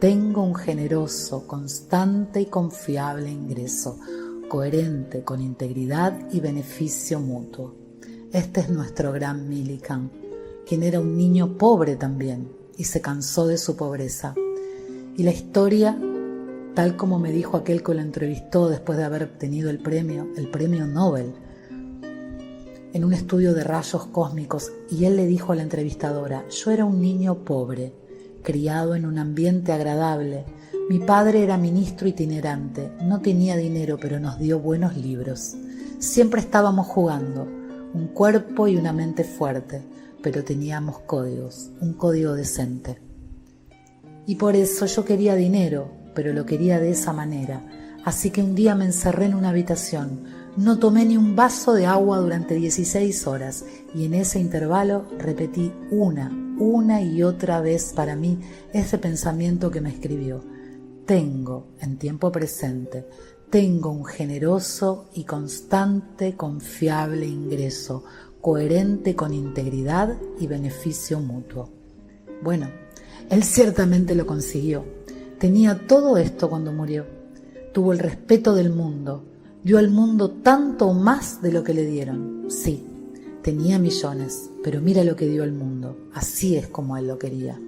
Tengo un generoso, constante y confiable ingreso, coherente con integridad y beneficio mutuo. Este es nuestro gran Millikan, quien era un niño pobre también y se cansó de su pobreza. Y la historia, tal como me dijo aquel que lo entrevistó después de haber obtenido el premio Nobel, en un estudio de rayos cósmicos, y él le dijo a la entrevistadora: yo era un niño pobre, criado en un ambiente agradable. Mi padre era ministro itinerante, no tenía dinero, pero nos dio buenos libros. Siempre estábamos jugando, un cuerpo y una mente fuerte, pero teníamos códigos, un código decente. Y por eso yo quería dinero, pero lo quería de esa manera. Así que un día me encerré en una habitación, no tomé ni un vaso de agua durante 16 horas y en ese intervalo repetí una y otra vez para mí ese pensamiento que me escribió: tengo, en tiempo presente, tengo un generoso y constante, confiable ingreso, coherente con integridad y beneficio mutuo. Bueno, él ciertamente lo consiguió. Tenía todo esto cuando murió. Tuvo el respeto del mundo. Dio al mundo tanto o más de lo que le dieron. Sí, tenía millones, pero mira lo que dio al mundo. Así es como él lo quería.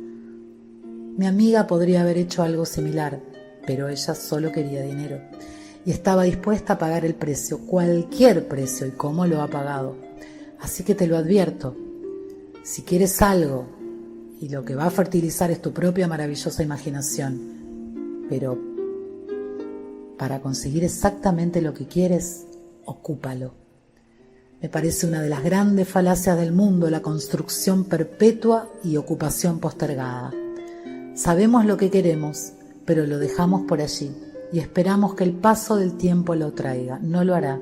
Mi amiga podría haber hecho algo similar, pero ella solo quería dinero. Y estaba dispuesta a pagar el precio, cualquier precio, y cómo lo ha pagado. Así que te lo advierto. Si quieres algo, y lo que va a fertilizar es tu propia maravillosa imaginación, pero para conseguir exactamente lo que quieres, ocúpalo. Me parece una de las grandes falacias del mundo la construcción perpetua y ocupación postergada. Sabemos lo que queremos, pero lo dejamos por allí y esperamos que el paso del tiempo lo traiga. No lo hará.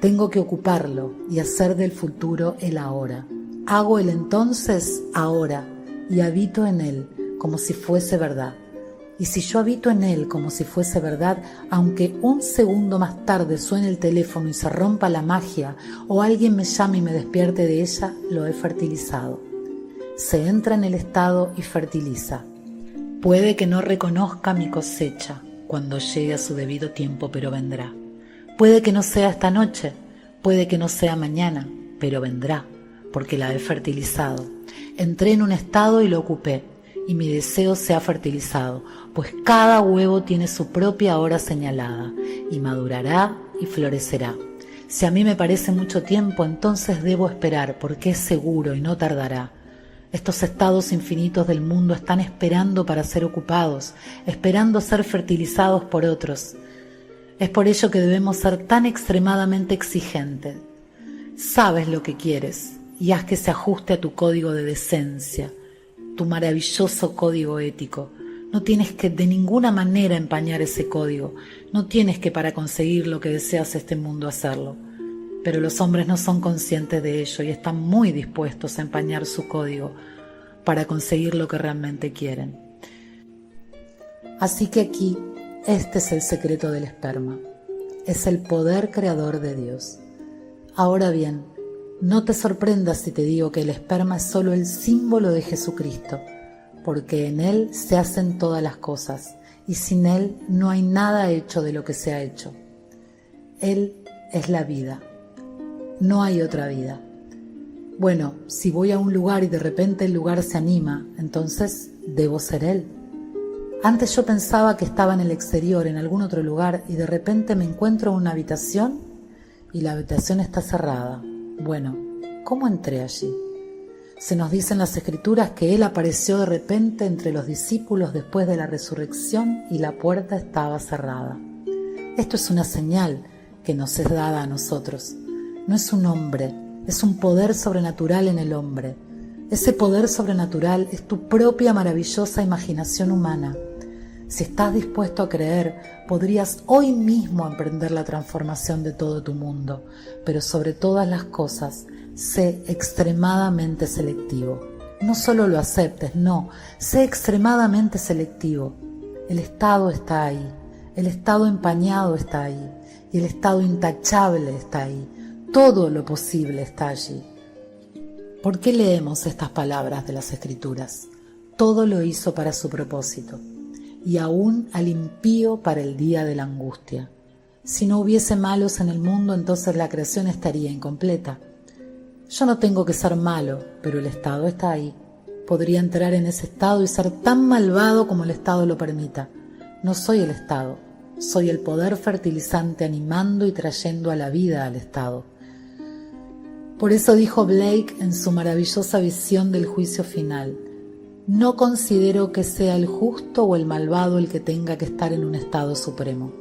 Tengo que ocuparlo y hacer del futuro el ahora. Hago el entonces ahora y habito en él como si fuese verdad. Y si yo habito en él como si fuese verdad, aunque un segundo más tarde suene el teléfono y se rompa la magia, o alguien me llame y me despierte de ella, lo he fertilizado. Se entra en el estado y fertiliza. Puede que no reconozca mi cosecha cuando llegue a su debido tiempo, pero vendrá. Puede que no sea esta noche, puede que no sea mañana, pero vendrá, porque la he fertilizado. Entré en un estado y lo ocupé. Y mi deseo se ha fertilizado, pues cada huevo tiene su propia hora señalada, y madurará y florecerá. Si a mí me parece mucho tiempo, entonces debo esperar, porque es seguro y no tardará. Estos estados infinitos del mundo están esperando para ser ocupados, esperando ser fertilizados por otros. Es por ello que debemos ser tan extremadamente exigentes. Sabes lo que quieres, y haz que se ajuste a tu código de decencia, tu maravilloso código ético. No tienes que de ninguna manera empañar ese código. No tienes que para conseguir lo que deseas este mundo hacerlo. Pero los hombres no son conscientes de ello y están muy dispuestos a empañar su código para conseguir lo que realmente quieren. Así que aquí, este es el secreto del esperma. Es el poder creador de Dios. Ahora bien, no te sorprendas si te digo que el esperma es solo el símbolo de Jesucristo, porque en Él se hacen todas las cosas, y sin Él no hay nada hecho de lo que se ha hecho. Él es la vida, no hay otra vida. Bueno, si voy a un lugar y de repente el lugar se anima, entonces debo ser Él. Antes yo pensaba que estaba en el exterior, en algún otro lugar, y de repente me encuentro en una habitación y la habitación está cerrada. Bueno, ¿cómo entré allí? Se nos dice en las Escrituras que Él apareció de repente entre los discípulos después de la resurrección y la puerta estaba cerrada. Esto es una señal que nos es dada a nosotros. No es un hombre, es un poder sobrenatural en el hombre. Ese poder sobrenatural es tu propia maravillosa imaginación humana. Si estás dispuesto a creer, podrías hoy mismo emprender la transformación de todo tu mundo, pero sobre todas las cosas, sé extremadamente selectivo. No solo lo aceptes, no, sé extremadamente selectivo. El estado está ahí, el estado empañado está ahí, y el estado intachable está ahí. Todo lo posible está allí. ¿Por qué leemos estas palabras de las Escrituras? todo lo hizo para su propósito, y aún al impío para el día de la angustia. Si no hubiese malos en el mundo, entonces la creación estaría incompleta. Yo no tengo que ser malo, pero el Estado está ahí. Podría entrar en ese estado y ser tan malvado como el Estado lo permita. No soy el Estado, soy el poder fertilizante animando y trayendo a la vida al Estado. Por eso dijo Blake en su maravillosa visión del juicio final: no considero que sea el justo o el malvado el que tenga que estar en un estado supremo,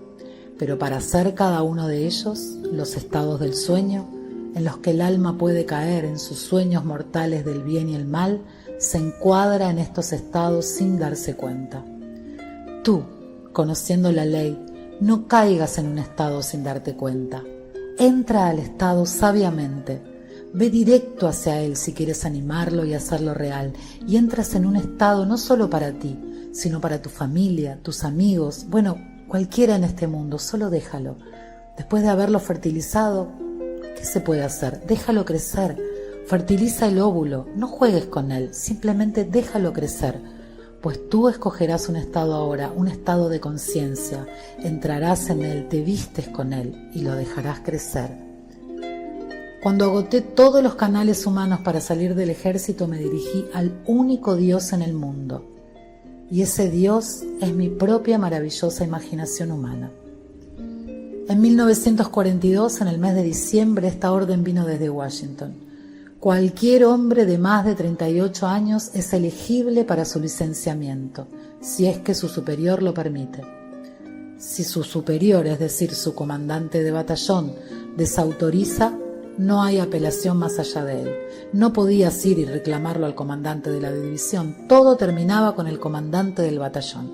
pero para ser cada uno de ellos, los estados del sueño, en los que el alma puede caer en sus sueños mortales del bien y el mal, se encuadra en estos estados sin darse cuenta. Tú, conociendo la ley, no caigas en un estado sin darte cuenta. Entra al estado sabiamente. Ve directo hacia él si quieres animarlo y hacerlo real, y entras en un estado no solo para ti, sino para tu familia, tus amigos, bueno, cualquiera en este mundo. Solo déjalo. Después de haberlo fertilizado, ¿qué se puede hacer? Déjalo crecer. Fertiliza el óvulo, no juegues con él, simplemente déjalo crecer, pues tú escogerás un estado ahora, un estado de conciencia, entrarás en él, te vistes con él y lo dejarás crecer. Cuando agoté todos los canales humanos para salir del ejército, me dirigí al único Dios en el mundo, y ese Dios es mi propia maravillosa imaginación humana. En 1942, en el mes de diciembre, esta orden vino desde Washington. Cualquier hombre de más de 38 años es elegible para su licenciamiento, si es que su superior lo permite. Si su superior, es decir, su comandante de batallón, desautoriza, no hay apelación más allá de él. No podías ir y reclamarlo al comandante de la división. Todo terminaba con el comandante del batallón.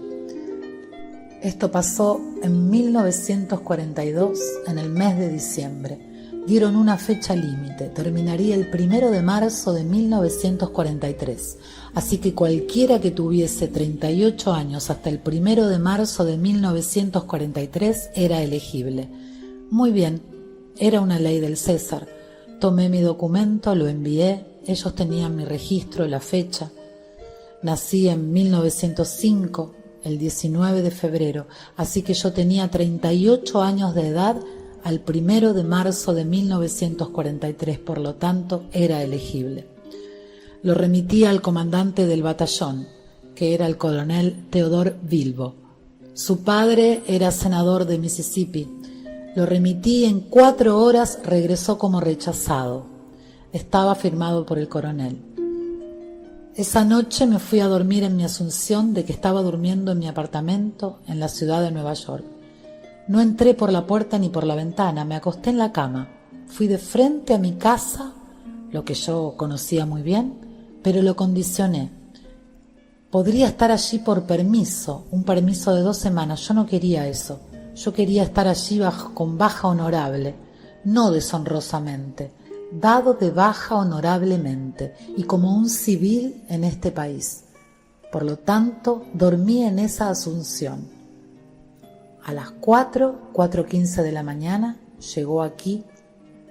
Esto pasó en 1942, en el mes de diciembre. Dieron una fecha límite. Terminaría el 1 de marzo de 1943. Así que cualquiera que tuviese 38 años hasta el 1 de marzo de 1943 era elegible. Muy bien, era una ley del César. Tomé mi documento, lo envié, ellos tenían mi registro, la fecha. Nací en 1905, el 19 de febrero, así que yo tenía 38 años de edad al 1 de marzo de 1943, por lo tanto era elegible. Lo remití al comandante del batallón, que era el coronel Theodore Bilbo. Su padre era senador de Mississippi. Lo remití y en 4 horas regresó como rechazado. Estaba firmado por el coronel. Esa noche me fui a dormir en mi asunción de que estaba durmiendo en mi apartamento en la ciudad de Nueva York. No entré por la puerta ni por la ventana, me acosté en la cama. Fui de frente a mi casa, lo que yo conocía muy bien, pero lo condicioné. Podría estar allí por permiso, un permiso de 2 semanas, yo no quería eso. Yo quería estar allí con baja honorable, no deshonrosamente, dado de baja honorablemente y como un civil en este país. Por lo tanto, dormí en esa asunción. A las 4:15 de la mañana, llegó aquí,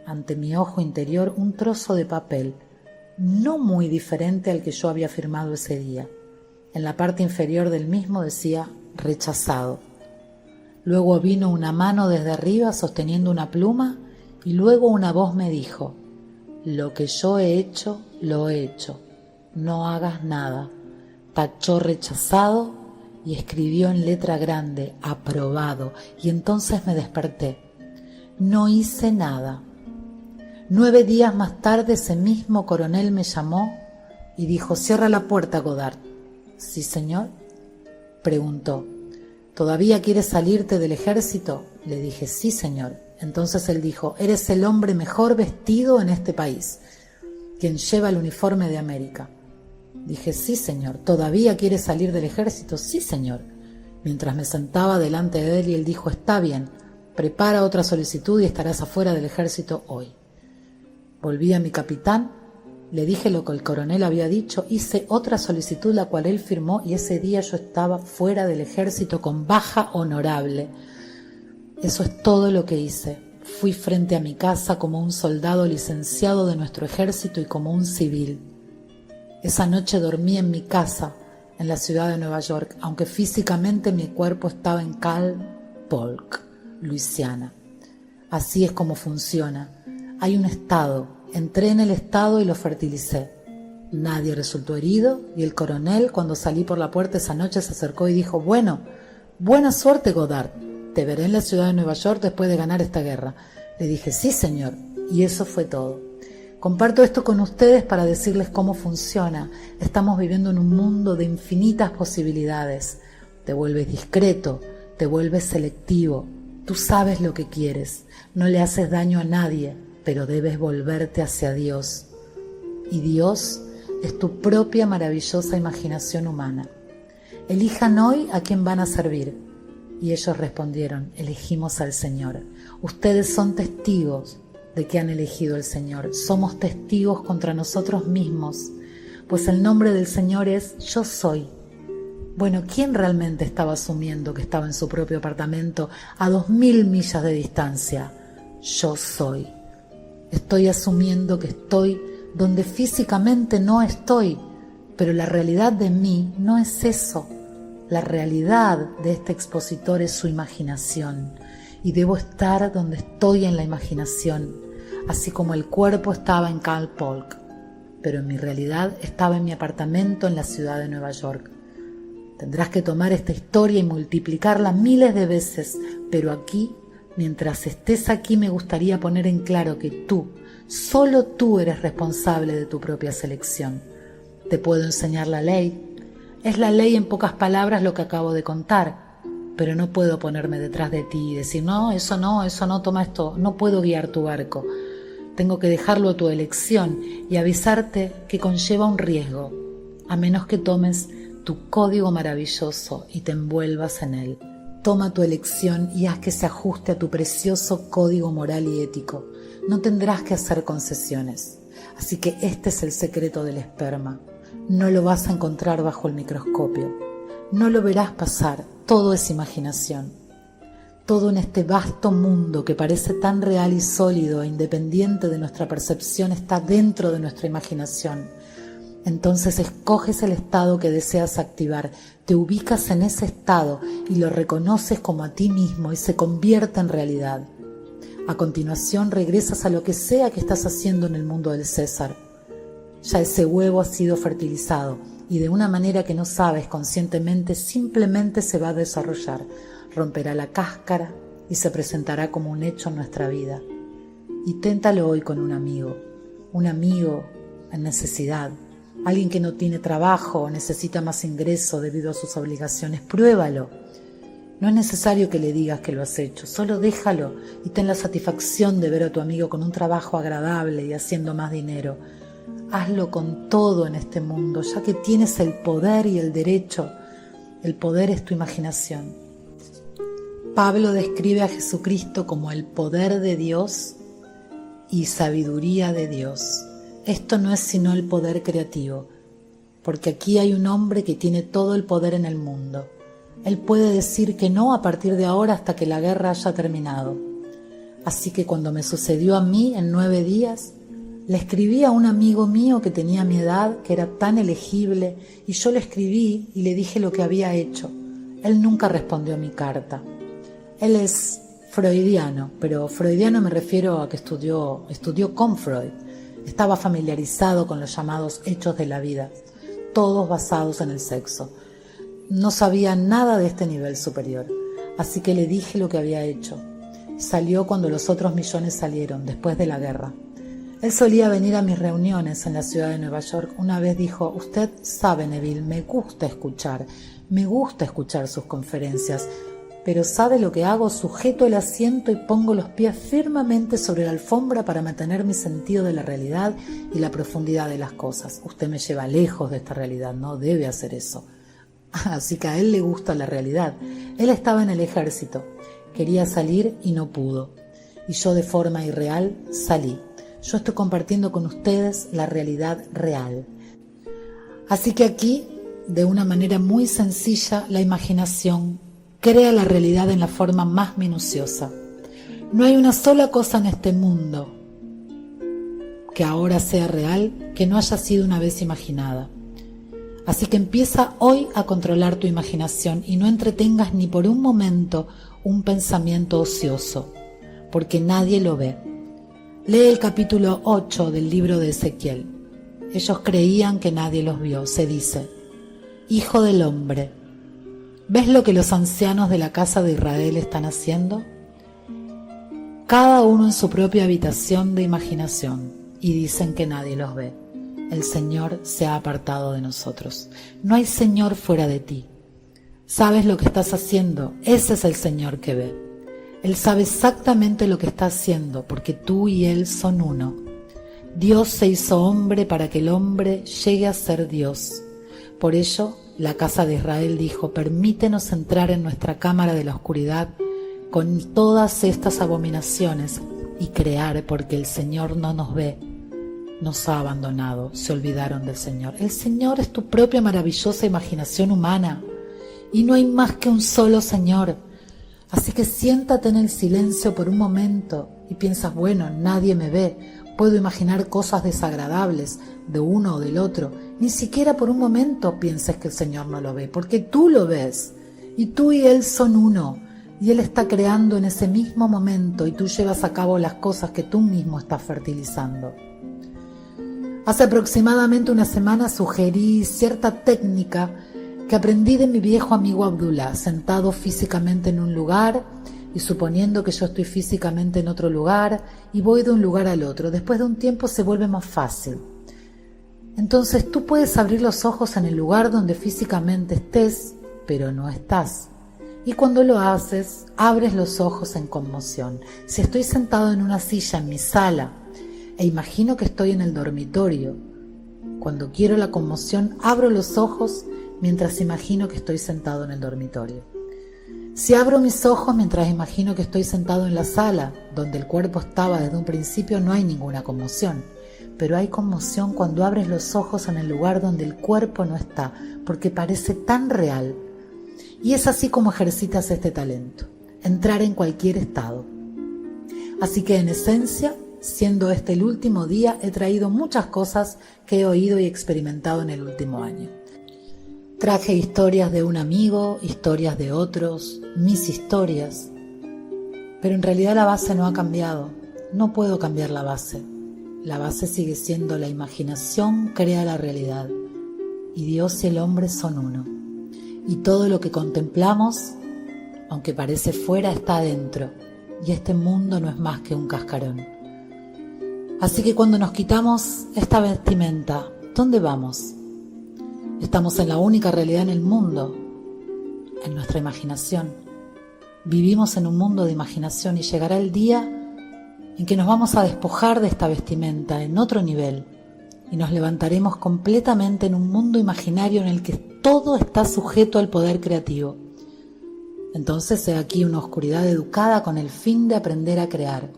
ante mi ojo interior, un trozo de papel, no muy diferente al que yo había firmado ese día. En la parte inferior del mismo decía rechazado. Luego vino una mano desde arriba sosteniendo una pluma y luego una voz me dijo: lo que yo he hecho, lo he hecho. No hagas nada. Tachó rechazado y escribió en letra grande aprobado, y entonces me desperté. No hice nada. 9 días más tarde ese mismo coronel me llamó y dijo: cierra la puerta, Godard. ¿Sí, señor? Preguntó: ¿todavía quieres salirte del ejército? Le dije: sí, señor. Entonces él dijo: eres el hombre mejor vestido en este país, quien lleva el uniforme de América. Dije: sí, señor. ¿Todavía quieres salir del ejército? Sí, señor. Mientras me sentaba delante de él y él dijo: está bien, prepara otra solicitud y estarás afuera del ejército hoy. Volví a mi capitán, le dije lo que el coronel había dicho, hice otra solicitud la cual él firmó y ese día yo estaba fuera del ejército con baja honorable. Eso es todo lo que hice. Fui frente a mi casa como un soldado licenciado de nuestro ejército y como un civil. Esa noche dormí en mi casa en la ciudad de Nueva York, aunque físicamente mi cuerpo estaba en Cal Polk, Luisiana. Así es como funciona. Hay un estado. Entré en el estado y lo fertilicé. Nadie resultó herido y el coronel, cuando salí por la puerta esa noche, se acercó y dijo: bueno, buena suerte, Goddard. Te veré en la ciudad de Nueva York después de ganar esta guerra. Le dije: sí, señor. Y eso fue todo. Comparto esto con ustedes para decirles cómo funciona. Estamos viviendo en un mundo de infinitas posibilidades. Te vuelves discreto, te vuelves selectivo. Tú sabes lo que quieres. No le haces daño a nadie, pero debes volverte hacia Dios. Y Dios es tu propia maravillosa imaginación humana. Elijan hoy a quién van a servir. Y ellos respondieron: elegimos al Señor. Ustedes son testigos de que han elegido al Señor. Somos testigos contra nosotros mismos, pues el nombre del Señor es Yo Soy. Bueno, ¿quién realmente estaba asumiendo que estaba en su propio apartamento a 2000 millas de distancia? Yo soy. Estoy asumiendo que estoy donde físicamente no estoy, pero la realidad de mí no es eso. La realidad de este expositor es su imaginación, y debo estar donde estoy en la imaginación, así como el cuerpo estaba en Cal Polk, pero en mi realidad estaba en mi apartamento en la ciudad de Nueva York. Tendrás que tomar esta historia y multiplicarla miles de veces, pero aquí, mientras estés aquí, me gustaría poner en claro que tú, solo tú eres responsable de tu propia selección. Te puedo enseñar la ley. Es la ley en pocas palabras lo que acabo de contar, pero no puedo ponerme detrás de ti y decir: no, toma esto. No puedo guiar tu barco. Tengo que dejarlo a tu elección y avisarte que conlleva un riesgo, a menos que tomes tu código maravilloso y te envuelvas en él. Toma tu elección y haz que se ajuste a tu precioso código moral y ético. No tendrás que hacer concesiones. Así que este es el secreto del esperma. No lo vas a encontrar bajo el microscopio. No lo verás pasar. Todo es imaginación. Todo en este vasto mundo que parece tan real y sólido e independiente de nuestra percepción está dentro de nuestra imaginación. Entonces escoges el estado que deseas activar, te ubicas en ese estado y lo reconoces como a ti mismo y se convierte en realidad. A continuación regresas a lo que sea que estás haciendo en el mundo del César. Ya ese huevo ha sido fertilizado y de una manera que no sabes conscientemente simplemente se va a desarrollar, romperá la cáscara y se presentará como un hecho en nuestra vida. Inténtalo hoy con un amigo en necesidad, alguien que no tiene trabajo o necesita más ingreso debido a sus obligaciones. Pruébalo. No es necesario que le digas que lo has hecho, solo déjalo y ten la satisfacción de ver a tu amigo con un trabajo agradable y haciendo más dinero. Hazlo con todo en este mundo, ya que tienes el poder y el derecho. El poder es tu imaginación. Pablo describe a Jesucristo como el poder de Dios y sabiduría de Dios. Esto no es sino el poder creativo, porque aquí hay un hombre que tiene todo el poder en el mundo. Él puede decir que no a partir de ahora hasta que la guerra haya terminado. Así que cuando me sucedió a mí en 9 días, le escribí a un amigo mío que tenía mi edad, que era tan elegible, y yo le escribí y le dije lo que había hecho. Él nunca respondió a mi carta. Él es freudiano, pero freudiano me refiero a que estudió con Freud. Estaba familiarizado con los llamados hechos de la vida, todos basados en el sexo. No sabía nada de este nivel superior, así que le dije lo que había hecho. Salió cuando los otros millones salieron, después de la guerra. Él solía venir a mis reuniones en la ciudad de Nueva York. Una vez dijo: usted sabe, Neville, me gusta escuchar sus conferencias, pero ¿sabe lo que hago? Sujeto el asiento y pongo los pies firmemente sobre la alfombra para mantener mi sentido de la realidad y la profundidad de las cosas. Usted me lleva lejos de esta realidad, no debe hacer eso. Así que a él le gusta la realidad. Él estaba en el ejército, quería salir y no pudo. Y yo de forma irreal salí. Yo estoy compartiendo con ustedes la realidad real. Así que aquí, de una manera muy sencilla, la imaginación crea la realidad en la forma más minuciosa. No hay una sola cosa en este mundo que ahora sea real que no haya sido una vez imaginada. Así que empieza hoy a controlar tu imaginación y no entretengas ni por un momento un pensamiento ocioso, porque nadie lo ve. Lee el capítulo 8 del libro de Ezequiel. Ellos creían que nadie los vio. Se dice: Hijo del hombre, ¿ves lo que los ancianos de la casa de Israel están haciendo? Cada uno en su propia habitación de imaginación, y dicen que nadie los ve. El Señor se ha apartado de nosotros. No hay Señor fuera de ti. ¿Sabes lo que estás haciendo? Ese es el Señor que ve. Él sabe exactamente lo que está haciendo, porque tú y Él son uno. Dios se hizo hombre para que el hombre llegue a ser Dios. Por ello, la casa de Israel dijo: permítenos entrar en nuestra cámara de la oscuridad con todas estas abominaciones y crear, porque el Señor no nos ve. Nos ha abandonado, se olvidaron del Señor. El Señor es tu propia maravillosa imaginación humana y no hay más que un solo Señor. Así que siéntate en el silencio por un momento y piensas: bueno, nadie me ve, puedo imaginar cosas desagradables de uno o del otro. Ni siquiera por un momento pienses que el Señor no lo ve, porque tú lo ves y tú y Él son uno y Él está creando en ese mismo momento y tú llevas a cabo las cosas que tú mismo estás fertilizando. Hace aproximadamente una semana sugerí cierta técnica que aprendí de mi viejo amigo Abdullah, sentado físicamente en un lugar y suponiendo que yo estoy físicamente en otro lugar y voy de un lugar al otro. Después de un tiempo se vuelve más fácil. Entonces tú puedes abrir los ojos en el lugar donde físicamente estés, pero no estás. Y cuando lo haces, abres los ojos en conmoción. Si estoy sentado en una silla en mi sala e imagino que estoy en el dormitorio, cuando quiero la conmoción, abro los ojos mientras imagino que estoy sentado en el dormitorio. Si abro mis ojos mientras imagino que estoy sentado en la sala, donde el cuerpo estaba desde un principio, no hay ninguna conmoción. Pero hay conmoción cuando abres los ojos en el lugar donde el cuerpo no está, porque parece tan real. Y es así como ejercitas este talento, entrar en cualquier estado. Así que en esencia, siendo este el último día, he traído muchas cosas que he oído y experimentado en el último año. Traje historias de un amigo, historias de otros, mis historias. Pero en realidad la base no ha cambiado. No puedo cambiar la base. La base sigue siendo la imaginación crea la realidad. Y Dios y el hombre son uno. Y todo lo que contemplamos, aunque parece fuera, está adentro. Y este mundo no es más que un cascarón. Así que cuando nos quitamos esta vestimenta, ¿dónde vamos? Estamos en la única realidad en el mundo, en nuestra imaginación. Vivimos en un mundo de imaginación y llegará el día en que nos vamos a despojar de esta vestimenta en otro nivel y nos levantaremos completamente en un mundo imaginario en el que todo está sujeto al poder creativo. Entonces he aquí una oscuridad educada con el fin de aprender a crear.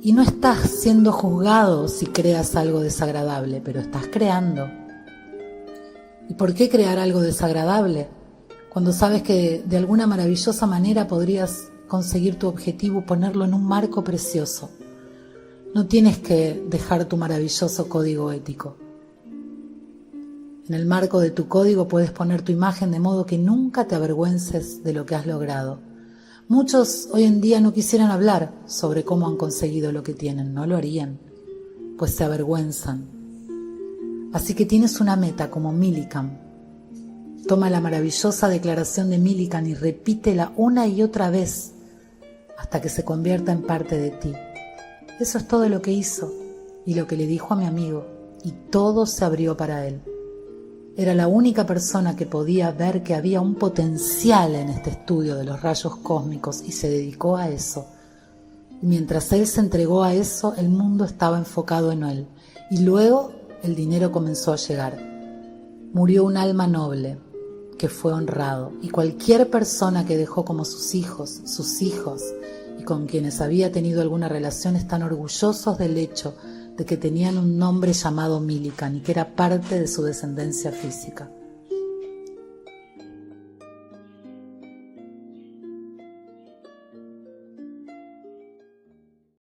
Y no estás siendo juzgado si creas algo desagradable, pero estás creando. ¿Y por qué crear algo desagradable? Cuando sabes que de alguna maravillosa manera podrías conseguir tu objetivo, ponerlo en un marco precioso. No tienes que dejar tu maravilloso código ético. En el marco de tu código puedes poner tu imagen de modo que nunca te avergüences de lo que has logrado. Muchos hoy en día no quisieran hablar sobre cómo han conseguido lo que tienen, no lo harían, pues se avergüenzan. Así que tienes una meta como Millikan. Toma la maravillosa declaración de Millikan y repítela una y otra vez hasta que se convierta en parte de ti. Eso es todo lo que hizo y lo que le dijo a mi amigo, y todo se abrió para él. Era la única persona que podía ver que había un potencial en este estudio de los rayos cósmicos y se dedicó a eso. Y mientras él se entregó a eso, el mundo estaba enfocado en él. Y luego el dinero comenzó a llegar. Murió un alma noble que fue honrado. Y cualquier persona que dejó como sus hijos, y con quienes había tenido alguna relación, están orgullosos del hecho de que tenían un nombre llamado Millikan y que era parte de su descendencia física.